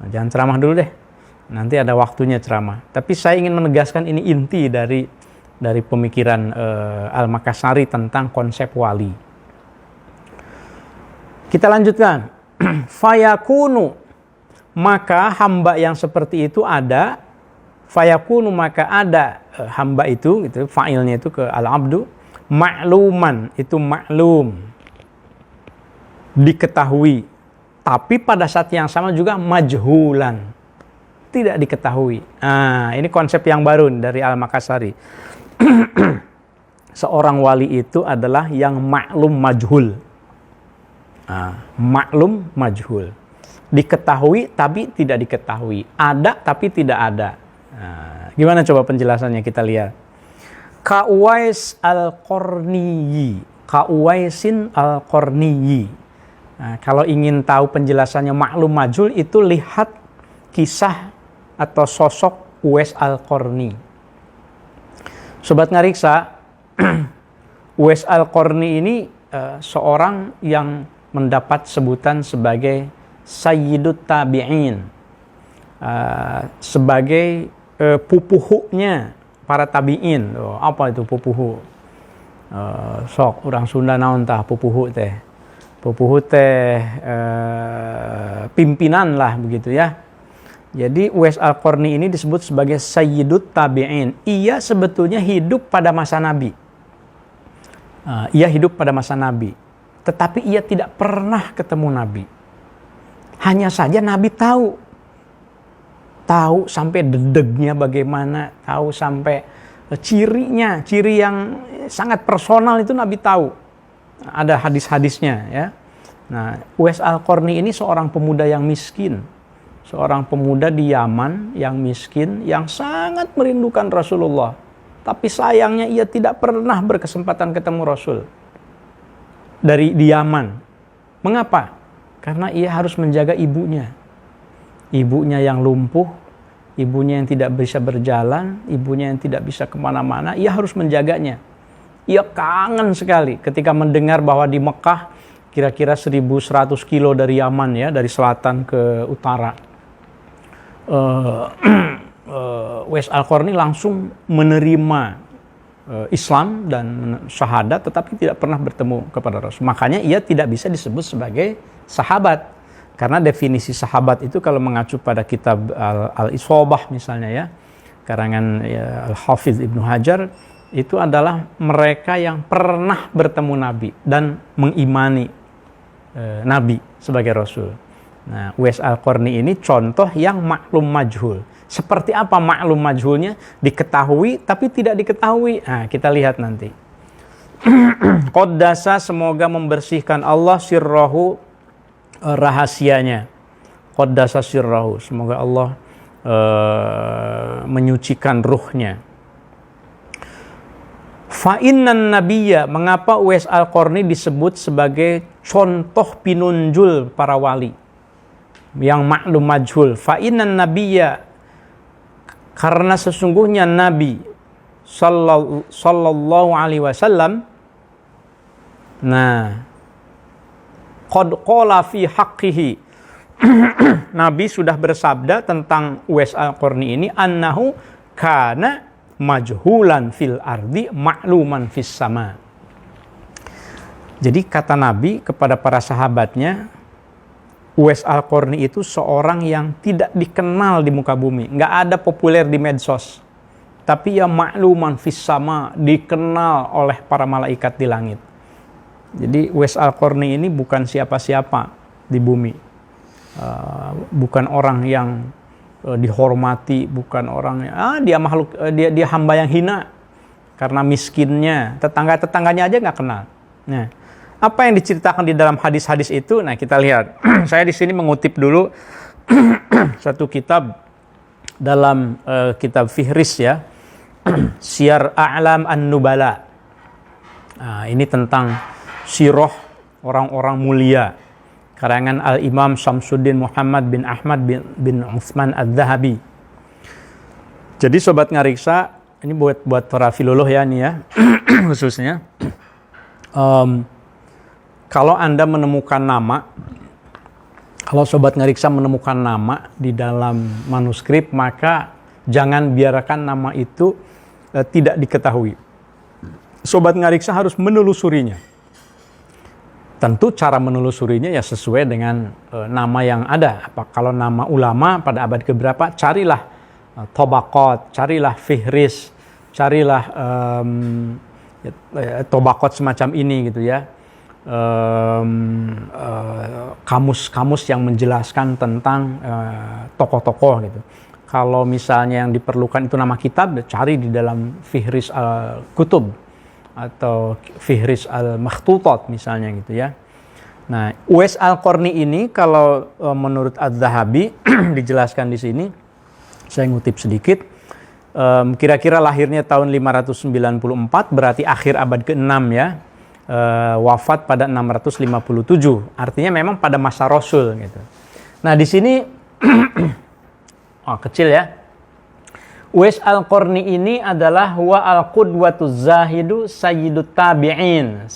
Jangan ceramah dulu deh. Nanti ada waktunya ceramah. Tapi saya ingin menegaskan ini inti dari pemikiran Al-Makassari tentang konsep wali. Kita lanjutkan. Fayakunu, maka hamba yang seperti itu ada. Fayakunu, maka ada hamba itu, gitu, fa'ilnya itu ke al-abdu. Ma'luman, itu maklum, diketahui. Tapi pada saat yang sama juga majhulan, tidak diketahui. Nah, ini konsep yang baru dari Al-Makassari. Seorang wali itu adalah yang maklum majhul. Maklum majhul, diketahui tapi tidak diketahui, ada tapi tidak ada. Gimana coba penjelasannya, kita lihat. Ka'uwais al-Qarniyi, Ka'uwaisin al-Qarniyi. Kalau ingin tahu penjelasannya maklum majhul, itu lihat kisah atau sosok Uwais al-Qarni. Sobat Ngariksa, Uwais al-Qarni ini seorang yang mendapat sebutan sebagai Sayyidut Tabi'in, sebagai pupuhuknya para tabi'in. Apa itu pupuhu? Sok orang Sunda naon tah pupuhu teh. Pupuhu teh pimpinan lah begitu ya. Jadi Uwais al-Qarni ini disebut sebagai Sayyidut Tabi'in. Ia sebetulnya hidup pada masa Nabi. Ia hidup pada masa Nabi. Tetapi ia tidak pernah ketemu Nabi. Hanya saja Nabi tahu sampai dedegnya bagaimana, tahu sampai cirinya, ciri yang sangat personal itu Nabi tahu. Ada hadis-hadisnya ya. Nah, Uwais al-Qarni ini seorang pemuda yang miskin. Seorang pemuda di Yaman yang miskin, yang sangat merindukan Rasulullah. Tapi sayangnya ia tidak pernah berkesempatan ketemu Rasul di Yaman. Mengapa? Karena ia harus menjaga ibunya. Ibunya yang lumpuh, ibunya yang tidak bisa berjalan, ibunya yang tidak bisa kemana-mana, ia harus menjaganya. Ia kangen sekali ketika mendengar bahwa di Mekah, kira-kira 1.100 kilo dari Yaman ya, dari selatan ke utara, Uwais al-Qarni langsung menerima Islam dan syahadat, tetapi tidak pernah bertemu kepada Rasul. Makanya ia tidak bisa disebut sebagai sahabat. Karena definisi sahabat itu kalau mengacu pada kitab Al-Isobah misalnya ya, karangan Al-Hafidh Ibnu Hajar, itu adalah mereka yang pernah bertemu Nabi dan mengimani Nabi sebagai Rasul. Nah, Uwais al-Qarni ini contoh yang maklum majhul. Seperti apa maklum majhulnya? Diketahui tapi tidak diketahui. Nah, kita lihat nanti. Qaddasa, semoga membersihkan Allah sirrahu, rahasianya. Qaddasa sirrahu, semoga Allah menyucikan ruhnya. Fa'innan nabiyya, mengapa Uwais al-Qarni disebut sebagai contoh pinunjul para wali yang maklum majhul? Fa'innan nabiyya, karena sesungguhnya Nabi sallallahu alaihi wasallam, nah, qad qala fi haqqihi, Nabi sudah bersabda tentang Uwais al-Qarni ini, annahu kana majhulan fil ardi ma'luman fis sama. Jadi kata Nabi kepada para sahabatnya, Uwais al-Qarni itu seorang yang tidak dikenal di muka bumi, nggak ada populer di medsos, tapi ya ma'luman fis sama, dikenal oleh para malaikat di langit. Jadi Uwais al-Qarni ini bukan siapa-siapa di bumi, bukan orang yang dihormati, bukan orang dia makhluk, dia hamba yang hina karena miskinnya, tetangganya aja nggak kenal. Nah, apa yang diceritakan di dalam hadis-hadis itu? Nah, kita lihat. Saya di sini mengutip dulu satu kitab dalam kitab Fihris ya, Syiar A'lam An-Nubala. Nah, ini tentang sirah orang-orang mulia. karangan Al-Imam Syamsuddin Muhammad bin Ahmad bin Utsman Adz-Dzahabi. Jadi sobat ngariksa, ini buat para filolog ya nih ya, khususnya. Kalau Anda menemukan nama, kalau sobat ngariksa menemukan nama di dalam manuskrip, maka jangan biarkan nama itu tidak diketahui. Sobat ngariksa harus menelusurinya. Tentu cara menelusurinya ya sesuai dengan nama yang ada. Kalau nama ulama pada abad keberapa, carilah tobakot, carilah fihris, carilah tobakot semacam ini gitu ya. Kamus-kamus yang menjelaskan tentang tokoh-tokoh gitu. Kalau misalnya yang diperlukan itu nama kitab, cari di dalam fihris al-kutub atau fihris al-makhtutat misalnya gitu ya. Nah, Uwais al-Qarni ini kalau menurut Adz-Dzahabi dijelaskan di sini, saya ngutip sedikit, kira-kira lahirnya tahun 594, berarti akhir abad ke-6 ya, wafat pada 657, artinya memang pada masa Rasul gitu. Nah di sini, kecil ya, Uwais al-Qarni ini adalah huwa al-qudwatuz zahidu sayyidut tabi'in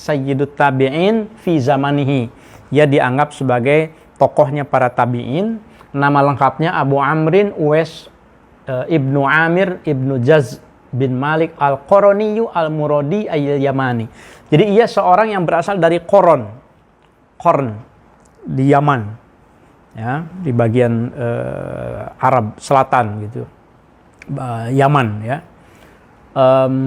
fi zamanihi. Ia dianggap sebagai tokohnya para tabi'in. Nama lengkapnya Abu Amrin Uwais ibnu Amir ibnu Jaz bin Malik al-Qaraniyu al-Muradi al-Yamani. Jadi ia seorang yang berasal dari Qarn di Yaman, ya, di bagian Arab Selatan gitu. Yaman ya.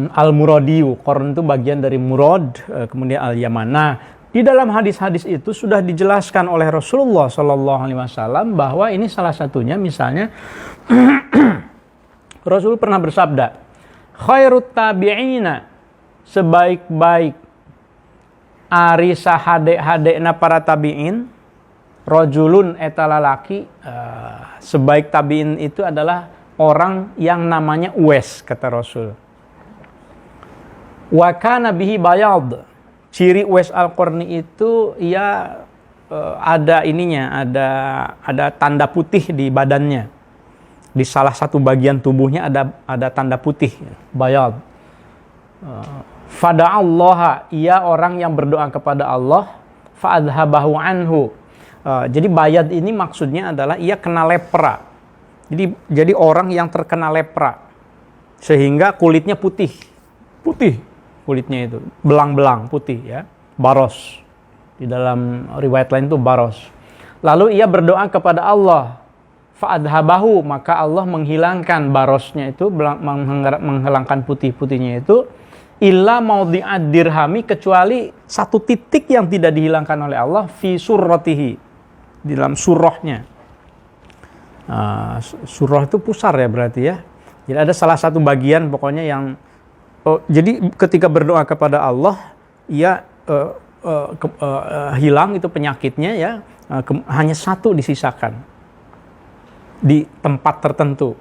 Al-Muradiyu, Qarn itu bagian dari Murad, kemudian Al-Yaman. Nah, di dalam hadis-hadis itu sudah dijelaskan oleh Rasulullah SAW bahwa ini salah satunya, misalnya Rasul pernah bersabda, khairut tabi'ina, sebaik-baik arisa hade-hadena para tabi'in, rajulun etalalaki, sebaik tabi'in itu adalah orang yang namanya Uwais, kata Rasul. Wa kana bihi bayad. Ciri Uwais al-Qarni itu ia ada ininya, ada tanda putih di badannya. Di salah satu bagian tubuhnya ada tanda putih, bayad. Fada'allaha, ia orang yang berdoa kepada Allah, fa'adhabahu anhu. Jadi bayad ini maksudnya adalah ia kena lepra. Jadi orang yang terkena lepra sehingga kulitnya putih kulitnya itu belang-belang putih ya, baros, di dalam riwayat lain itu baros. Lalu ia berdoa kepada Allah, fa'adhabahu, maka Allah menghilangkan barosnya itu, menghilangkan putih-putihnya itu, illa maudhi'ad dirhami, kecuali satu titik yang tidak dihilangkan oleh Allah, fi surratihi, di dalam surahnya. Surah itu pusar ya berarti ya. Jadi ada salah satu bagian pokoknya yang jadi ketika berdoa kepada Allah, ia hilang itu penyakitnya ya, hanya satu disisakan di tempat tertentu.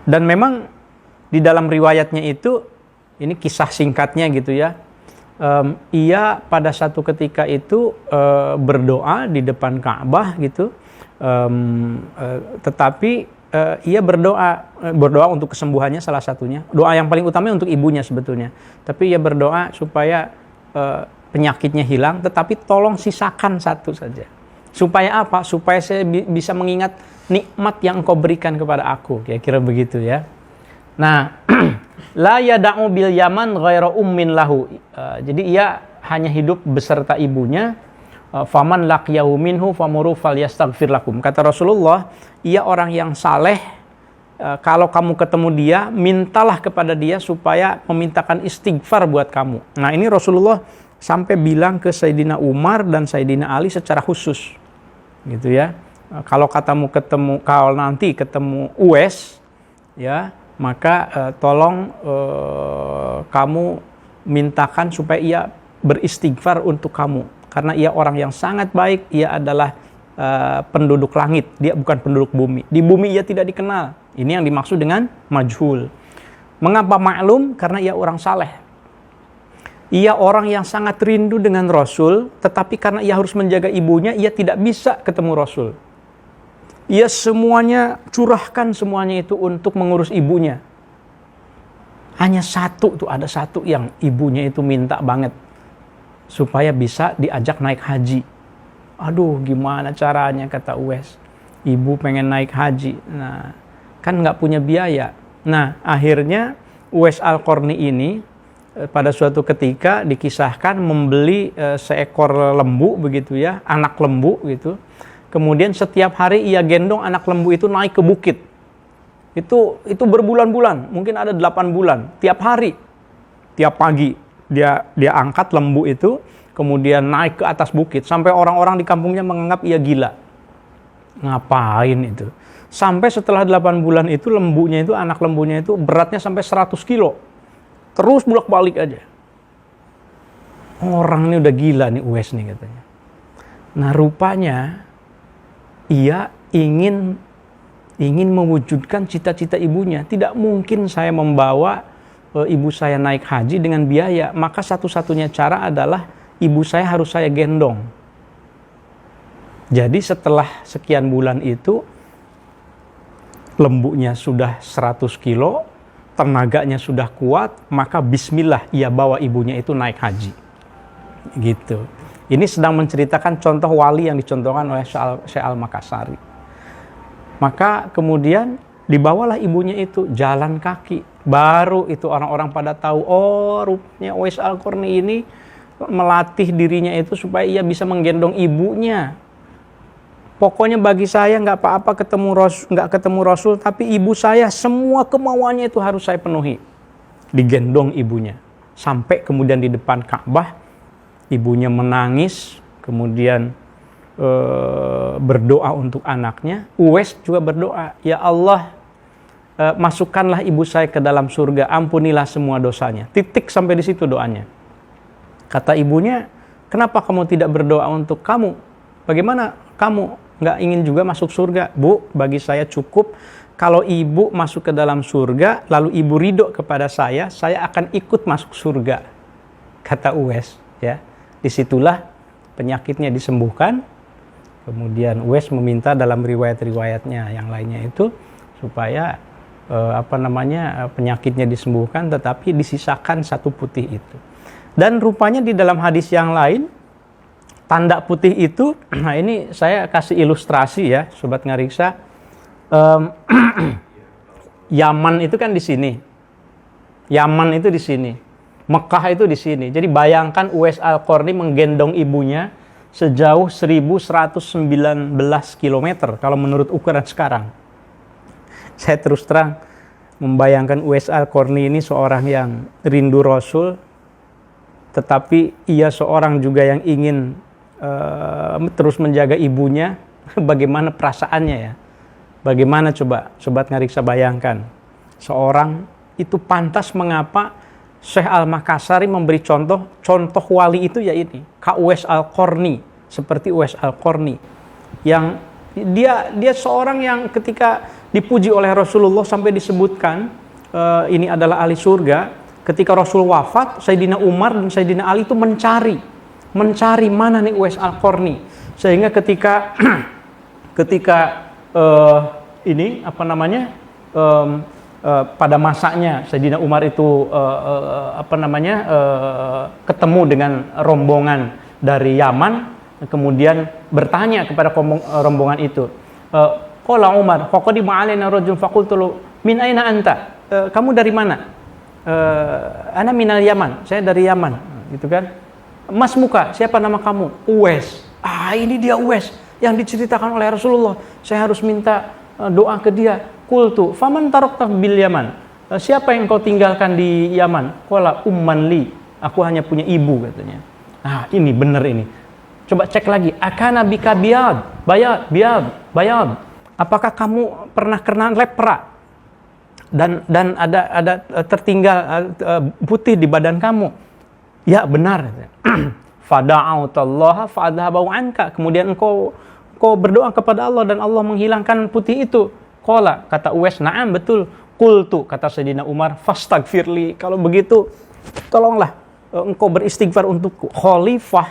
Dan memang di dalam riwayatnya itu, ini kisah singkatnya gitu ya, ia pada satu ketika itu berdoa di depan Ka'bah gitu. Tetapi ia berdoa untuk kesembuhannya, salah satunya. Doa yang paling utama untuk ibunya sebetulnya. Tapi ia berdoa supaya penyakitnya hilang, tetapi tolong sisakan satu saja. Supaya apa? Supaya saya bisa mengingat nikmat yang Engkau berikan kepada aku. Kira-kira begitu ya. Nah, la yada'u bil Yaman ghaira ummin lahu. Jadi ia hanya hidup beserta ibunya. Faman laqiyahu minhu famuru falyastaghfir lakum. Kata Rasulullah, ia orang yang saleh, kalau kamu ketemu dia, mintalah kepada dia supaya memintakan istighfar buat kamu. Nah, ini Rasulullah sampai bilang ke Sayyidina Umar dan Sayyidina Ali secara khusus. Gitu ya. Kalau nanti ketemu Uwais ya, maka tolong kamu mintakan supaya ia beristighfar untuk kamu. Karena ia orang yang sangat baik, ia adalah penduduk langit, dia bukan penduduk bumi. Di bumi ia tidak dikenal. Ini yang dimaksud dengan majhul. Mengapa maklum? Karena ia orang saleh. Ia orang yang sangat rindu dengan Rasul, tetapi karena ia harus menjaga ibunya, ia tidak bisa ketemu Rasul. Ia semuanya curahkan semuanya itu untuk mengurus ibunya. Hanya ada satu yang ibunya itu minta banget supaya bisa diajak naik haji. Aduh, gimana caranya, kata Uwais. Ibu pengen naik haji. Nah, kan nggak punya biaya. Nah, akhirnya Uwais Al-Qarni ini pada suatu ketika dikisahkan membeli seekor lembu begitu ya, anak lembu gitu. Kemudian setiap hari ia gendong anak lembu itu naik ke bukit. Itu berbulan-bulan, mungkin ada 8 bulan. Tiap hari, tiap pagi dia angkat lembu itu, kemudian naik ke atas bukit sampai orang-orang di kampungnya menganggap ia gila. Ngapain itu? Sampai setelah 8 bulan itu anak lembunya itu beratnya sampai 100 kilo. Terus bolak-balik aja. Orang ini udah gila nih Uwais nih katanya. Nah, rupanya ia ingin mewujudkan cita-cita ibunya. Tidak mungkin saya membawa ibu saya naik haji dengan biaya. Maka satu-satunya cara adalah ibu saya harus saya gendong. Jadi setelah sekian bulan itu lembunya sudah 100 kilo, tenaganya sudah kuat, maka bismillah ia bawa ibunya itu naik haji. Gitu. Ini sedang menceritakan contoh wali yang dicontohkan oleh Syekh Al-Makassari. Maka kemudian dibawalah ibunya itu jalan kaki. Baru itu orang-orang pada tahu, oh rupanya Uwais Al-Qarni ini melatih dirinya itu supaya ia bisa menggendong ibunya. Pokoknya bagi saya nggak apa-apa nggak ketemu Rasul, tapi ibu saya semua kemauannya itu harus saya penuhi. Digendong ibunya. Sampai kemudian di depan Ka'bah, ibunya menangis, kemudian berdoa untuk anaknya. Uwais juga berdoa, ya Allah, masukkanlah ibu saya ke dalam surga, ampunilah semua dosanya. Titik sampai di situ doanya. Kata ibunya, kenapa kamu tidak berdoa untuk kamu? Bagaimana kamu nggak ingin juga masuk surga? Bu, bagi saya cukup kalau ibu masuk ke dalam surga, lalu ibu ridho kepada saya akan ikut masuk surga. Kata Uwais, ya. Disitulah penyakitnya disembuhkan. Kemudian Uwais meminta dalam riwayat-riwayatnya yang lainnya itu supaya penyakitnya disembuhkan, tetapi disisakan satu putih itu. Dan rupanya di dalam hadis yang lain, tanda putih itu, nah ini saya kasih ilustrasi ya, Sobat Ngariksa. Yaman itu kan di sini. Yaman itu di sini. Mekah itu di sini. Jadi bayangkan Uwais Al-Qarni menggendong ibunya sejauh 1119 km kalau menurut ukuran sekarang. Saya terus terang membayangkan Uwais Al-Qarni ini seorang yang rindu Rasul, tetapi ia seorang juga yang ingin terus menjaga ibunya. Bagaimana perasaannya ya? Bagaimana coba Sobat Ngariksa bayangkan, seorang itu pantas mengapa Syekh Al-Makassari memberi contoh wali itu ya ini, Ka Uwais Al-Qarni, seperti Uwais Al-Qarni yang dia seorang yang ketika dipuji oleh Rasulullah sampai disebutkan ini adalah ahli surga. Ketika Rasul wafat, Sayyidina Umar dan Sayyidina Ali itu mencari mana nih Uwais Al-Qarni, sehingga ketika pada masanya Sayyidina Umar itu ketemu dengan rombongan dari Yaman, kemudian bertanya kepada rombongan itu, qala Umar faqadima alaina rajul faqultu min aina anta, kamu dari mana? Ana minal Yaman, saya dari Yaman, gitu kan. Mas muka, siapa nama kamu? Uwais. Ini dia Uwais yang diceritakan oleh Rasulullah. Saya harus minta doa ke dia. Qultu faman tarakta bil Yaman, siapa yang kau tinggalkan di Yaman? Qala umman li, aku hanya punya ibu, katanya. Ini benar ini. Coba cek lagi. Akana bika bayad. Apakah kamu pernah kena lepra dan ada tertinggal putih di badan kamu? Ya, benar. Fada'autallaha fa'adhabahu anka. Kemudian engkau berdoa kepada Allah dan Allah menghilangkan putih itu. Qala, kata Uwais, na'am, betul. Qultu, kata Sayyidina Umar, fastaghfirli, kalau begitu tolonglah engkau beristighfar untukku. Khalifah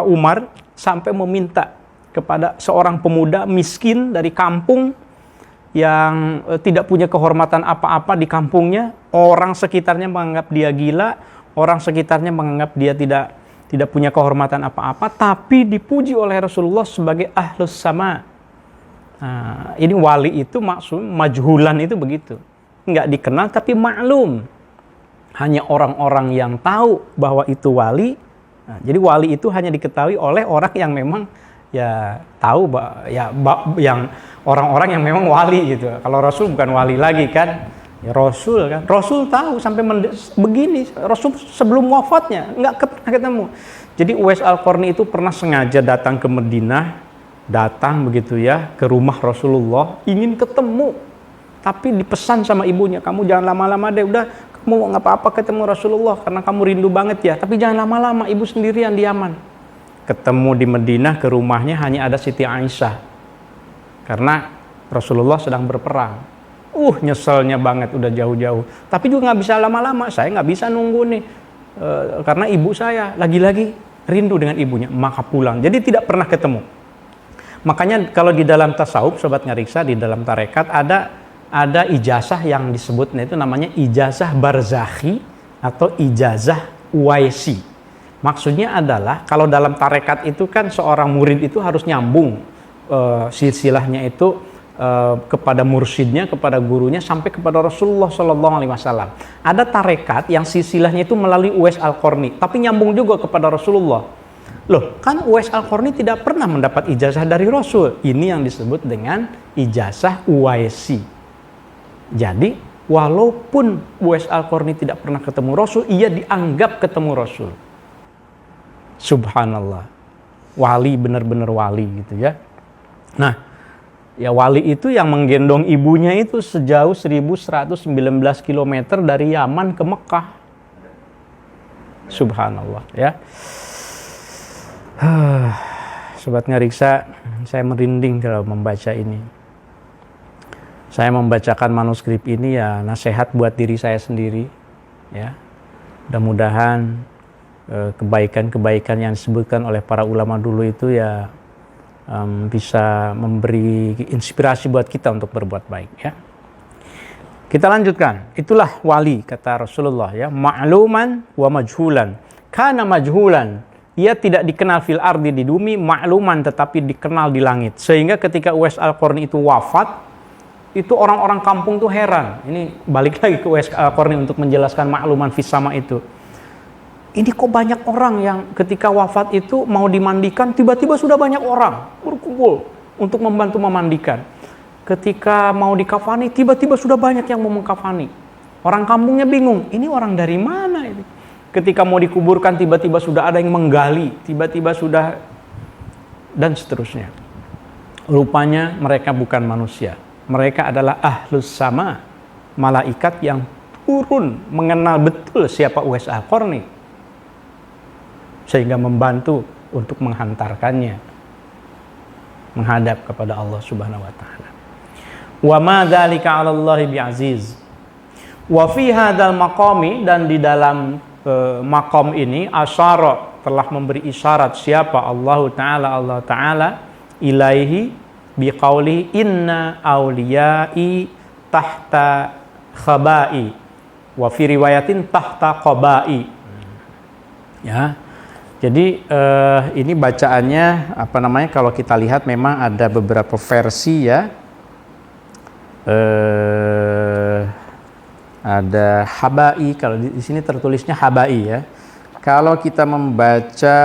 Umar sampai meminta kepada seorang pemuda miskin dari kampung yang tidak punya kehormatan apa-apa di kampungnya. Orang sekitarnya menganggap dia gila, orang sekitarnya menganggap dia tidak punya kehormatan apa-apa, tapi dipuji oleh Rasulullah sebagai ahlus sama. Nah, ini wali itu maksud majhulan itu begitu. Enggak dikenal tapi maklum. Hanya orang-orang yang tahu bahwa itu wali. Nah, jadi wali itu hanya diketahui oleh orang yang memang ya tahu yang orang-orang yang memang wali gitu. Kalau Rasul bukan wali lagi kan. Ya Rasul kan. Rasul tahu sampai begini. Rasul sebelum wafatnya enggak pernah ketemu. Jadi Uwais Al-Qarni itu pernah sengaja datang ke Madinah, datang begitu ya ke rumah Rasulullah, ingin ketemu. Tapi dipesan sama ibunya, kamu jangan lama-lama deh, udah kamu nggak apa-apa ketemu Rasulullah karena kamu rindu banget ya. Tapi jangan lama-lama, ibu sendirian di Yaman. Ketemu di Madinah ke rumahnya hanya ada Siti Aisyah. Karena Rasulullah sedang berperang. Nyeselnya banget udah jauh-jauh. Tapi juga nggak bisa lama-lama, saya nggak bisa nunggu nih. Karena ibu saya lagi-lagi rindu dengan ibunya, maka pulang. Jadi tidak pernah ketemu. Makanya kalau di dalam tasawuf, sobat ngariksa, di dalam tarekat ada ijazah yang disebutnya itu namanya ijazah barzakhi atau ijazah uwaisi. Maksudnya adalah kalau dalam tarekat itu kan seorang murid itu harus nyambung silsilahnya itu kepada mursyidnya, kepada gurunya sampai kepada Rasulullah SAW. Ada tarekat yang silsilahnya itu melalui Uwais Al-Qarni, tapi nyambung juga kepada Rasulullah. Loh, kan Uwais Al-Qarni tidak pernah mendapat ijazah dari Rasul. Ini yang disebut dengan ijazah uwaisi. Jadi, walaupun Uwais Al-Qarni tidak pernah ketemu Rasul, ia dianggap ketemu Rasul. Subhanallah. Wali, benar-benar wali gitu ya. Nah, ya wali itu yang menggendong ibunya itu sejauh 1119 km dari Yaman ke Mekah. Subhanallah ya. Sobat ngariksa, saya merinding kalau membaca ini. Saya membacakan manuskrip ini ya nasihat buat diri saya sendiri ya. Mudah-mudahan kebaikan-kebaikan yang disebutkan oleh para ulama dulu itu ya bisa memberi inspirasi buat kita untuk berbuat baik ya. Kita lanjutkan. Itulah wali kata Rasulullah ya, ma'luman wa majhulan. Kana majhulan, ia tidak dikenal fil ardi di bumi, ma'luman tetapi dikenal di langit. Sehingga ketika Uwais Al-Qarni itu wafat, itu orang-orang kampung tuh heran. Ini balik lagi ke Uwais Al-Qarni untuk menjelaskan ma'luman fis sama itu. Ini kok banyak orang yang ketika wafat itu mau dimandikan, tiba-tiba sudah banyak orang berkumpul untuk membantu memandikan. Ketika mau dikafani, tiba-tiba sudah banyak yang mau mengkafani. Orang kampungnya bingung, ini orang dari mana ini? Ketika mau dikuburkan, tiba-tiba sudah ada yang menggali, tiba-tiba sudah, dan seterusnya. Rupanya mereka bukan manusia. Mereka adalah ahlus sama, malaikat yang turun mengenal betul siapa Uwais Al-Qarni, sehingga membantu untuk menghantarkannya menghadap kepada Allah Subhanahu wa taala. Wa ma dzalika 'ala Allah bi'aziz. Wa fi hadzal maqami, dan di dalam maqam ini asyara, telah memberi isyarat siapa Allah taala ilaihi biqauli inna auliyai tahta khabai wa fi riwayatin tahta qabai. Ya. Jadi ini bacaannya kalau kita lihat memang ada beberapa versi ya. Ada habai, kalau di sini tertulisnya habai ya. Kalau kita membaca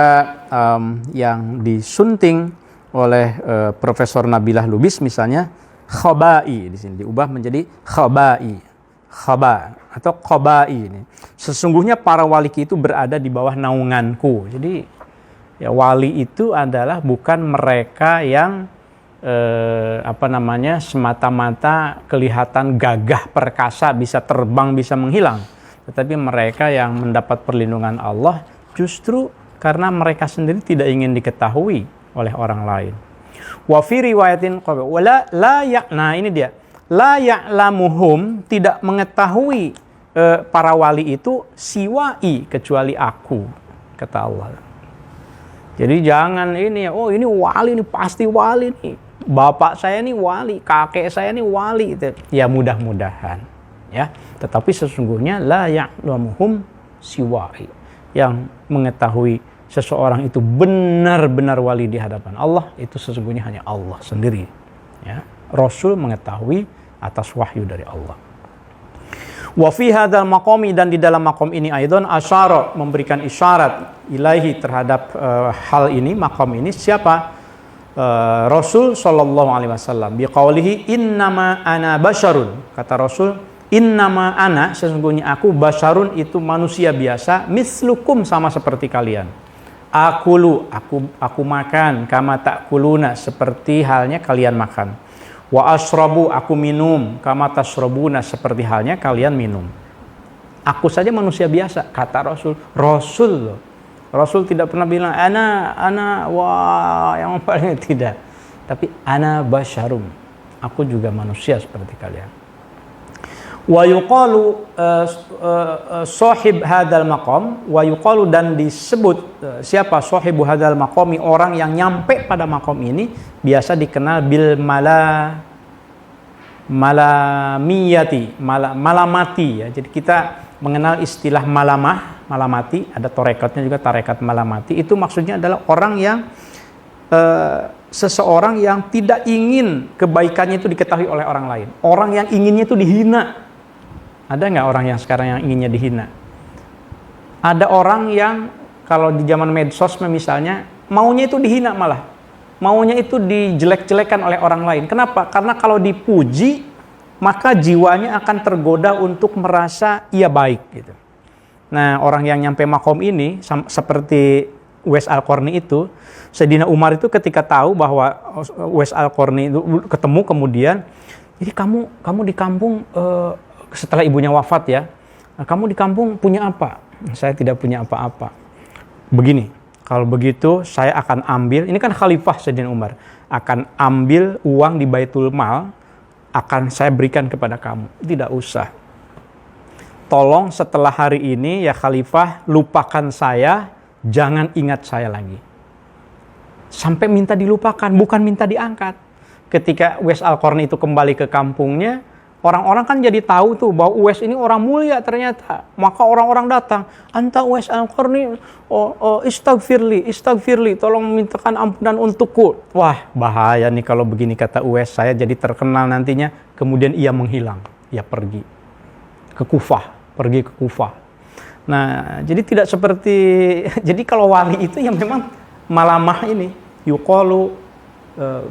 yang disunting oleh Profesor Nabilah Lubis misalnya, khabai di sini diubah menjadi khabai. Khaba atau qabai ini. Sesungguhnya para wali itu berada di bawah naunganku. Jadi ya wali itu adalah bukan mereka yang semata-mata kelihatan gagah perkasa, bisa terbang, bisa menghilang. Tetapi mereka yang mendapat perlindungan Allah justru karena mereka sendiri tidak ingin diketahui oleh orang lain. Wa fi riwayatin nah ini dia. La ya'lamuhum, tidak mengetahui para wali itu siwai, kecuali aku, kata Allah. Jadi jangan ini, oh ini wali, ini pasti wali nih. Bapak saya nih wali, kakek saya nih wali. Ya mudah-mudahan. Ya, tetapi sesungguhnya la ya'lamuhum siwai. Yang mengetahui seseorang itu benar-benar wali di hadapan Allah, itu sesungguhnya hanya Allah sendiri. Ya, Rasul mengetahui atas wahyu dari Allah. Wa fi hadzal maqami, dan di dalam maqam ini aidan asyara, memberikan isyarat ilaihi terhadap hal ini, maqam ini siapa? Rasul sallallahu alaihi wasallam biqaulihi innama ana basyarun, kata Rasul, innama ana, sesungguhnya aku, basyarun itu manusia biasa, mislukum, sama seperti kalian. Akulu, aku makan, kama ta'kuluna, seperti halnya kalian makan. Wa asrabu, aku minum, kama tasrabuna, seperti halnya kalian minum. Aku saja manusia biasa, kata Rasul. Rasul loh. Rasul tidak pernah bilang ana wah yang paling, tidak. Tapi ana basyarum, aku juga manusia seperti kalian. Wa yuqalu sahib hadzal maqam, wa yuqalu, dan disebut siapa sahibu hadzal maqami, orang yang nyampe pada maqam ini biasa dikenal bil malamati ya. Jadi kita mengenal istilah malamati, ada tarekatnya juga, tarekat malamati. Itu maksudnya adalah orang yang seseorang yang tidak ingin kebaikannya itu diketahui oleh orang lain. Orang yang inginnya itu dihina. Ada nggak orang yang sekarang yang inginnya dihina? Ada orang yang kalau di zaman medsos misalnya, maunya itu dihina malah. Maunya itu dijelek-jelekan oleh orang lain. Kenapa? Karena kalau dipuji, maka jiwanya akan tergoda untuk merasa ia baik gitu. Nah, orang yang nyampe makom ini seperti Uwais Al-Qarni itu, Sayyidina Umar itu ketika tahu bahwa Uwais Al-Qarni itu ketemu kemudian, jadi kamu di kampung setelah ibunya wafat ya, kamu di kampung punya apa? Saya tidak punya apa-apa. Begini, kalau begitu saya akan ambil, ini kan khalifah Sayyidina Umar, akan ambil uang di Baitul Mal, akan saya berikan kepada kamu. Tidak usah. Tolong setelah hari ini ya khalifah, lupakan saya, jangan ingat saya lagi. Sampai minta dilupakan, bukan minta diangkat. Ketika Uwais Al-Qarni itu kembali ke kampungnya, orang-orang kan jadi tahu tuh bahwa Uwais ini orang mulia ternyata. Maka orang-orang datang, anta Uwais Al-Qarni, istagfirli, tolong mintakan ampunan untukku. Wah, bahaya nih kalau begini, kata Uwais, saya jadi terkenal nantinya. Kemudian ia menghilang, ia pergi ke Kufah. Nah, jadi tidak seperti, jadi kalau wali itu yang memang malamah ini, yuqalu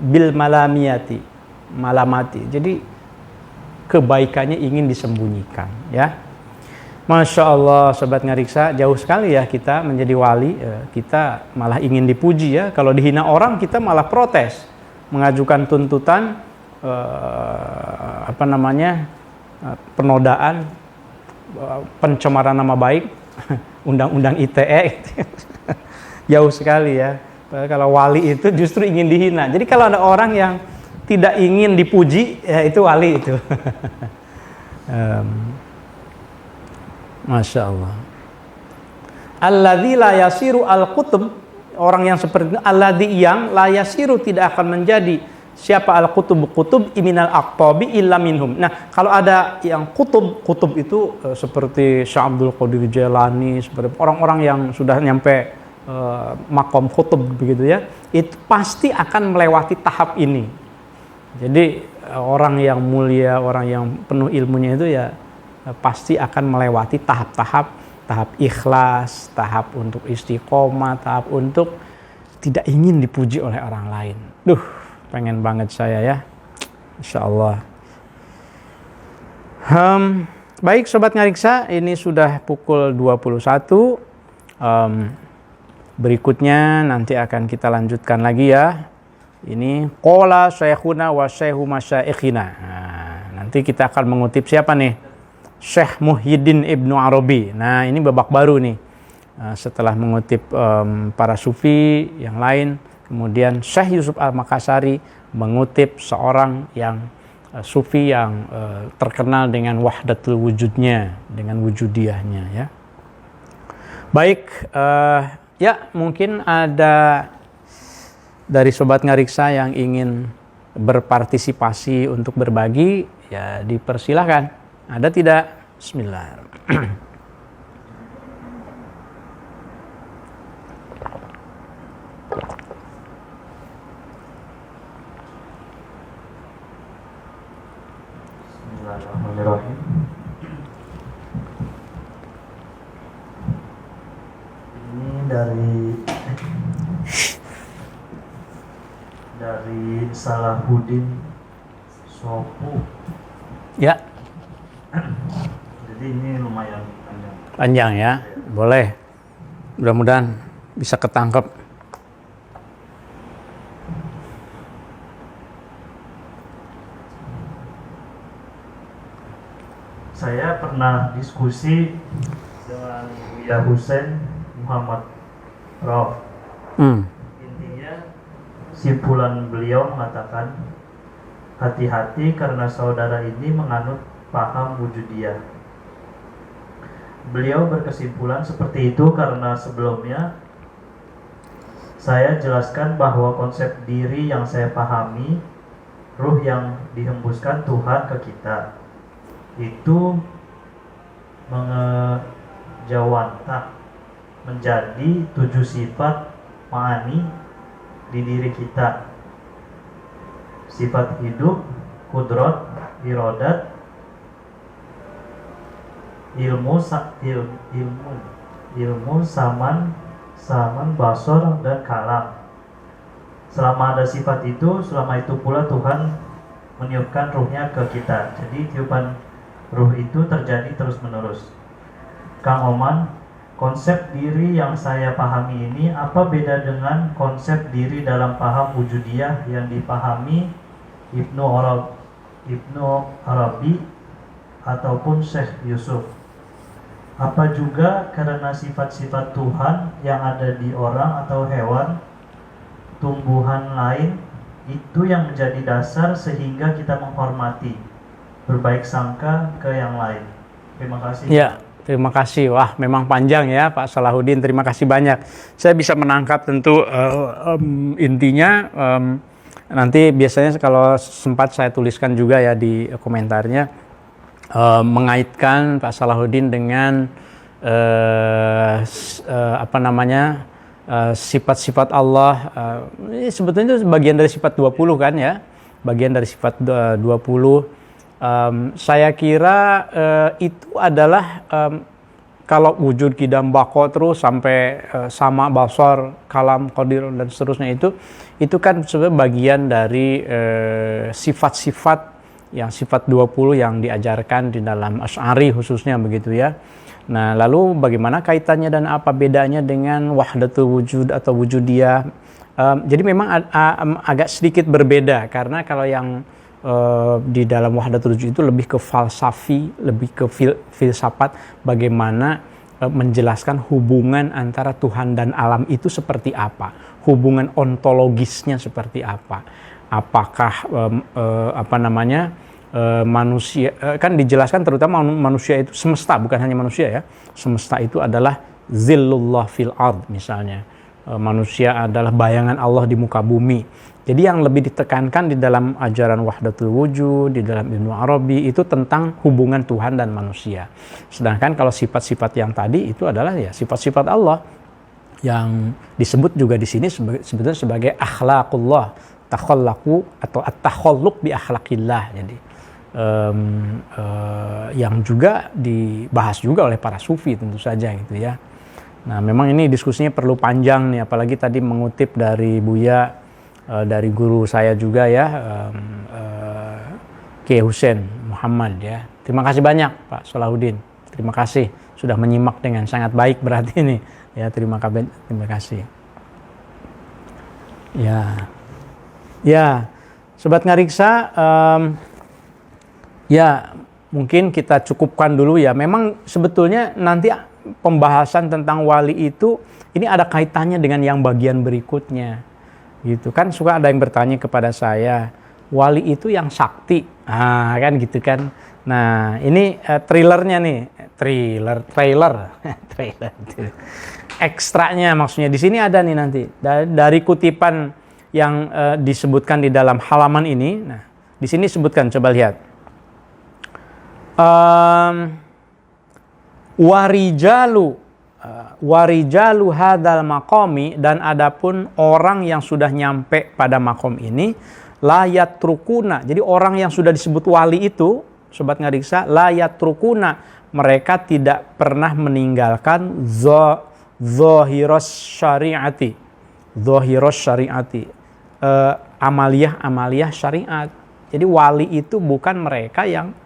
bil malamati. Jadi kebaikannya ingin disembunyikan, ya. Masya Allah, Sobat Ngariksa, jauh sekali ya kita menjadi wali. Kita malah ingin dipuji ya. Kalau dihina orang kita malah protes, mengajukan tuntutan penodaan, pencemaran nama baik, undang-undang ITE. Jauh sekali ya. Kalau wali itu justru ingin dihina. Jadi kalau ada orang yang tidak ingin dipuji, ya itu wali itu. Masya Allah. Alladzi la yasiru al-qutub, orang yang seperti itu, alladzi yang la yasiru, tidak akan menjadi siapa al-qutub iminal aqtabi illa minhum. Nah, kalau ada yang kutub itu seperti Syekh Abdul Qadir Jailani, seperti orang-orang yang sudah nyampe makom kutub begitu ya, itu pasti akan melewati tahap ini. Jadi orang yang mulia, orang yang penuh ilmunya itu ya pasti akan melewati tahap ikhlas, tahap untuk istiqomah, tahap untuk tidak ingin dipuji oleh orang lain. Pengen banget saya ya, Insya Allah. Baik Sobat Ngariksa, ini sudah pukul 21. Berikutnya nanti akan kita lanjutkan lagi ya. Ini qala syekhuna wa syekhu masyaikhina. Nah, nanti kita akan mengutip siapa nih? Syekh Muhyiddin Ibnu Arabi. Nah, ini babak baru nih. Setelah mengutip para sufi yang lain, kemudian Syekh Yusuf Al-Makassari mengutip seorang yang sufi yang terkenal dengan wahdatul wujudnya, dengan wujudiyahnya ya. Baik, ya mungkin ada dari Sobat Ngariksa yang ingin berpartisipasi untuk berbagi, ya dipersilahkan. Ada tidak? Bismillah.
Bismillahirrahmanirrahim. Ini dari Salahuddin Sopu.
Ya.
Jadi ini lumayan panjang.
Panjang ya, boleh. Mudah-mudahan bisa ketangkep.
Saya pernah diskusi dengan Buya Husain Muhammad Rauf. Intinya, simpulan beliau mengatakan, hati-hati karena saudara ini menganut paham wujudiyah. Beliau berkesimpulan seperti itu karena sebelumnya saya jelaskan bahwa konsep diri yang saya pahami, ruh yang dihembuskan Tuhan ke kita, itu mengejawantah menjadi 7 sifat ma'ani di diri kita. Sifat hidup, kudrat, irodat, ilmu, saman, basor, dan kalam. Selama ada sifat itu, selama itu pula Tuhan meniupkan ruhnya ke kita. Jadi tiupan ruh itu terjadi terus-menerus. Kang Oman, konsep diri yang saya pahami ini apa beda dengan konsep diri dalam paham wujudiyah yang dipahami Ibnu Arabi ataupun Syekh Yusuf? Apa juga karena sifat-sifat Tuhan yang ada di orang atau hewan, tumbuhan lain itu yang menjadi dasar sehingga kita menghormati, berbaik sangka ke yang lain? Terima kasih.
Ya, terima kasih. Wah, memang panjang ya Pak Salahuddin. Terima kasih banyak. Saya bisa menangkap tentu intinya. Nanti biasanya kalau sempat saya tuliskan juga ya di komentarnya, mengaitkan Pak Salahuddin dengan sifat-sifat Allah. Sebetulnya itu bagian dari sifat 20 kan ya, bagian dari sifat 20. Saya kira itu adalah kalau wujud kidam bako terus sampai sama basar, kalam, qadir dan seterusnya, itu kan sebenarnya bagian dari sifat-sifat yang sifat 20 yang diajarkan di dalam Asy'ari khususnya begitu ya. Nah, lalu bagaimana kaitannya dan apa bedanya dengan wahdatul wujud atau wujudiyah? Jadi memang agak sedikit berbeda, karena kalau yang di dalam wahdatul wujud itu lebih ke falsafi, lebih ke filsafat, bagaimana menjelaskan hubungan antara Tuhan dan alam itu seperti apa, hubungan ontologisnya seperti apa. Apakah manusia, kan dijelaskan terutama manusia itu semesta, bukan hanya manusia ya. Semesta itu adalah zillullah fil ard misalnya. Manusia adalah bayangan Allah di muka bumi. Jadi yang lebih ditekankan di dalam ajaran wahdatul wujud, di dalam Ibnu Arabi itu tentang hubungan Tuhan dan manusia. Sedangkan kalau sifat-sifat yang tadi itu adalah ya sifat-sifat Allah yang disebut juga di sini sebetulnya sebagai akhlaqullah, takhallaqu atau at-takhalluq bi akhlaqillah. Jadi yang juga dibahas juga oleh para sufi tentu saja gitu ya. Nah, memang ini diskusinya perlu panjang nih, apalagi tadi mengutip dari Buya, dari guru saya juga ya, Kiai Husain Muhammad ya. Terima kasih banyak Pak Salahuddin. Terima kasih sudah menyimak dengan sangat baik berarti ini. Ya, terima kasih. Ya, Sobat Ngariksa, ya mungkin kita cukupkan dulu ya. Memang sebetulnya nanti pembahasan tentang wali itu ini ada kaitannya dengan yang bagian berikutnya gitu kan. Suka ada yang bertanya kepada saya, wali itu yang sakti Kan gitu kan. Nah, ini trailernya nih, trailer. Trailer. Ekstraknya maksudnya di sini ada nih nanti dari kutipan yang disebutkan di dalam halaman ini. Nah, di sini disebutkan, coba lihat. Warijalu hadal maqami, dan adapun orang yang sudah nyampe pada makom ini, layat trukuna. Jadi orang yang sudah disebut wali itu, sobat ngariksa, layat trukuna, mereka tidak pernah meninggalkan zahiros syariati, amaliyah syariat. Jadi wali itu bukan mereka yang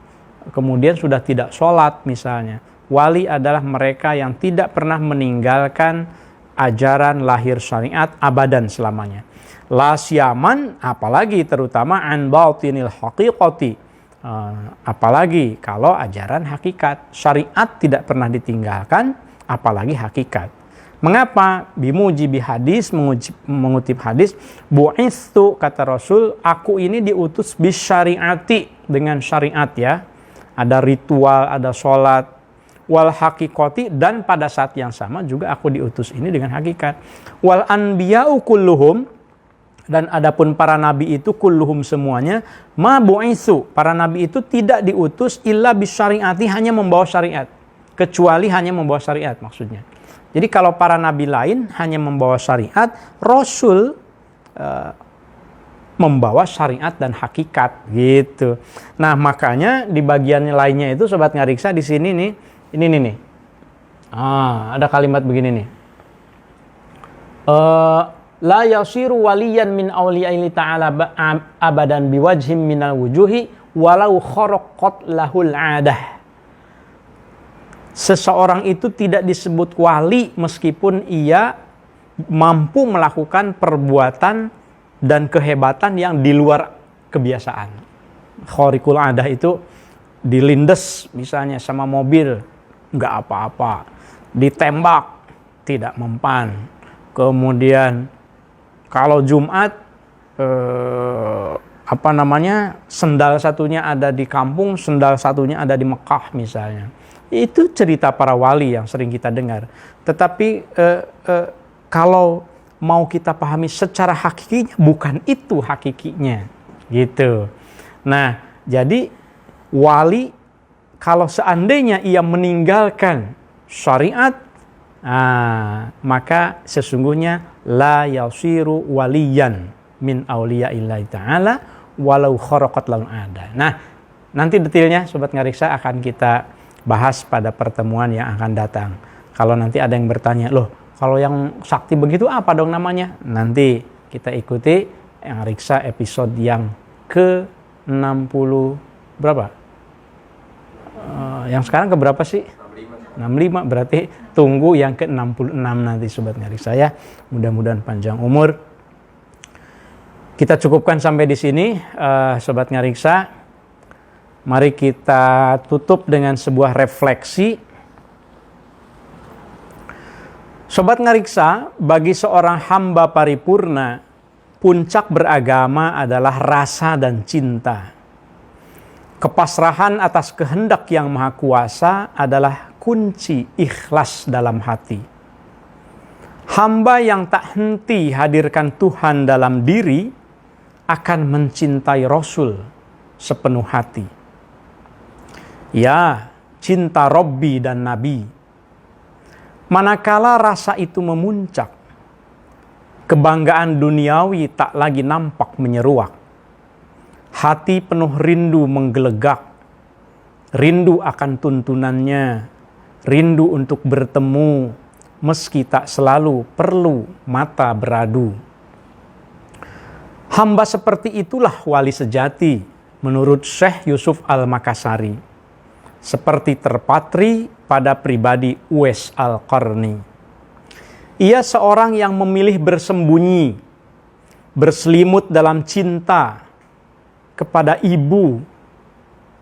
kemudian sudah tidak sholat misalnya. Wali adalah mereka yang tidak pernah meninggalkan ajaran lahir syariat abadan selamanya. La syaman, apalagi terutama an bautinil haqiqati, apalagi kalau ajaran hakikat. Syariat tidak pernah ditinggalkan, apalagi hakikat. Mengapa? Bimujibi hadis, mengutip hadis, bu'istu, kata Rasul, aku ini diutus bisyariati, dengan syariat ya. Ada ritual, ada sholat, wal haqiqati, dan pada saat yang sama juga aku diutus ini dengan hakikat. Wal anbiya'u kulluhum, dan adapun para nabi itu kulluhum semuanya, ma bu'isu, para nabi itu tidak diutus illa bisyariati, hanya membawa syariat, kecuali hanya membawa syariat maksudnya. Jadi kalau para nabi lain hanya membawa syariat, Rasul membawa syariat dan hakikat gitu. Nah, makanya di bagian lainnya itu sobat ngariksa di sini nih, ini nih. Ada kalimat begini nih. La yasiru waliyan min awliya'i ta'ala abadan biwajhim minal wujuhi walau kharaqat lahul adah. Seseorang itu tidak disebut wali meskipun ia mampu melakukan perbuatan dan kehebatan yang di luar kebiasaan. Khariqul adah itu dilindes misalnya sama mobil, nggak apa-apa. Ditembak, tidak mempan. Kemudian kalau Jumat, sendal satunya ada di kampung, sendal satunya ada di Mekah misalnya. Itu cerita para wali yang sering kita dengar. Tetapi kalau mau kita pahami secara hakikinya, bukan itu hakikinya, gitu. Nah, jadi wali kalau seandainya ia meninggalkan syariat, maka sesungguhnya la yasiru waliyan min auliya'illahi ta'ala walau kharaqat lahul ada. Nah, nanti detailnya sobat ngariksa akan kita bahas pada pertemuan yang akan datang. Kalau nanti ada yang bertanya, loh kalau yang sakti begitu apa dong namanya? Nanti kita ikuti yang ngariksa episode yang ke-60 berapa? Yang sekarang ke berapa sih? 65, berarti tunggu yang ke-66 nanti sobat ngariksa ya. Mudah-mudahan panjang umur. Kita cukupkan sampai di sini sobat ngariksa. Mari kita tutup dengan sebuah refleksi. Sobat ngariksa, bagi seorang hamba paripurna, puncak beragama adalah rasa dan cinta. Kepasrahan atas kehendak yang maha kuasa adalah kunci ikhlas dalam hati. Hamba yang tak henti hadirkan Tuhan dalam diri akan mencintai Rasul sepenuh hati. Ya, cinta Robbi dan Nabi. Manakala rasa itu memuncak, kebanggaan duniawi tak lagi nampak menyeruak. Hati penuh rindu menggelegak, rindu akan tuntunannya, rindu untuk bertemu, meski tak selalu perlu mata beradu. Hamba seperti itulah wali sejati, menurut Syekh Yusuf Al-Makassari. Seperti terpatri pada pribadi Uwais Al-Qarni. Ia seorang yang memilih bersembunyi, berselimut dalam cinta kepada ibu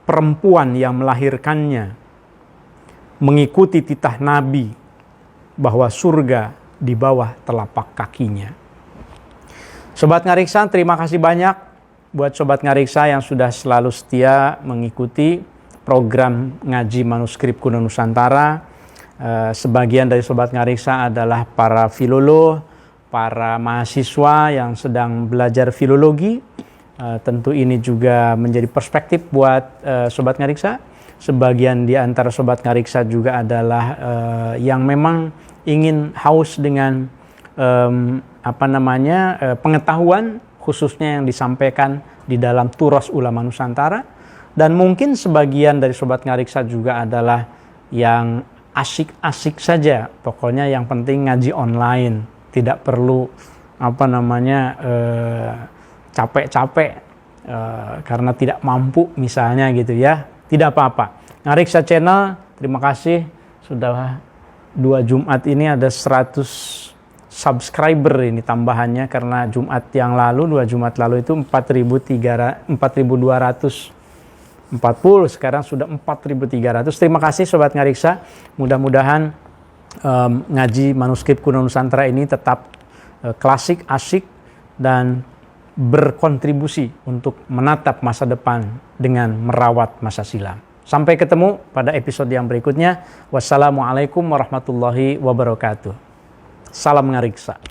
perempuan yang melahirkannya, mengikuti titah Nabi bahwa surga di bawah telapak kakinya. Sobat ngariksa, terima kasih banyak buat Sobat Ngariksa yang sudah selalu setia mengikuti program ngaji manuskrip kuno Nusantara. Sebagian dari Sobat Ngariksa adalah para filolog, para mahasiswa yang sedang belajar filologi. Tentu ini juga menjadi perspektif buat Sobat Ngariksa. Sebagian di antara Sobat Ngariksa juga adalah yang memang ingin haus dengan pengetahuan khususnya yang disampaikan di dalam Turas Ulama Nusantara, dan mungkin sebagian dari Sobat Ngariksa juga adalah yang asik-asik saja, pokoknya yang penting ngaji online, tidak perlu capek-capek karena tidak mampu misalnya gitu ya, tidak apa-apa. Ngariksa Channel, terima kasih sudah 2 Jumat ini ada 100 subscriber ini tambahannya, karena Jumat yang lalu, 2 Jumat lalu itu 4.240, sekarang sudah 4.300. Terima kasih Sobat Ngariksa, mudah-mudahan ngaji manuskrip kuno Nusantara ini tetap klasik, asik, dan berkontribusi untuk menatap masa depan dengan merawat masa silam. Sampai ketemu pada episode yang berikutnya. Wassalamualaikum warahmatullahi wabarakatuh. Salam Ngariksa.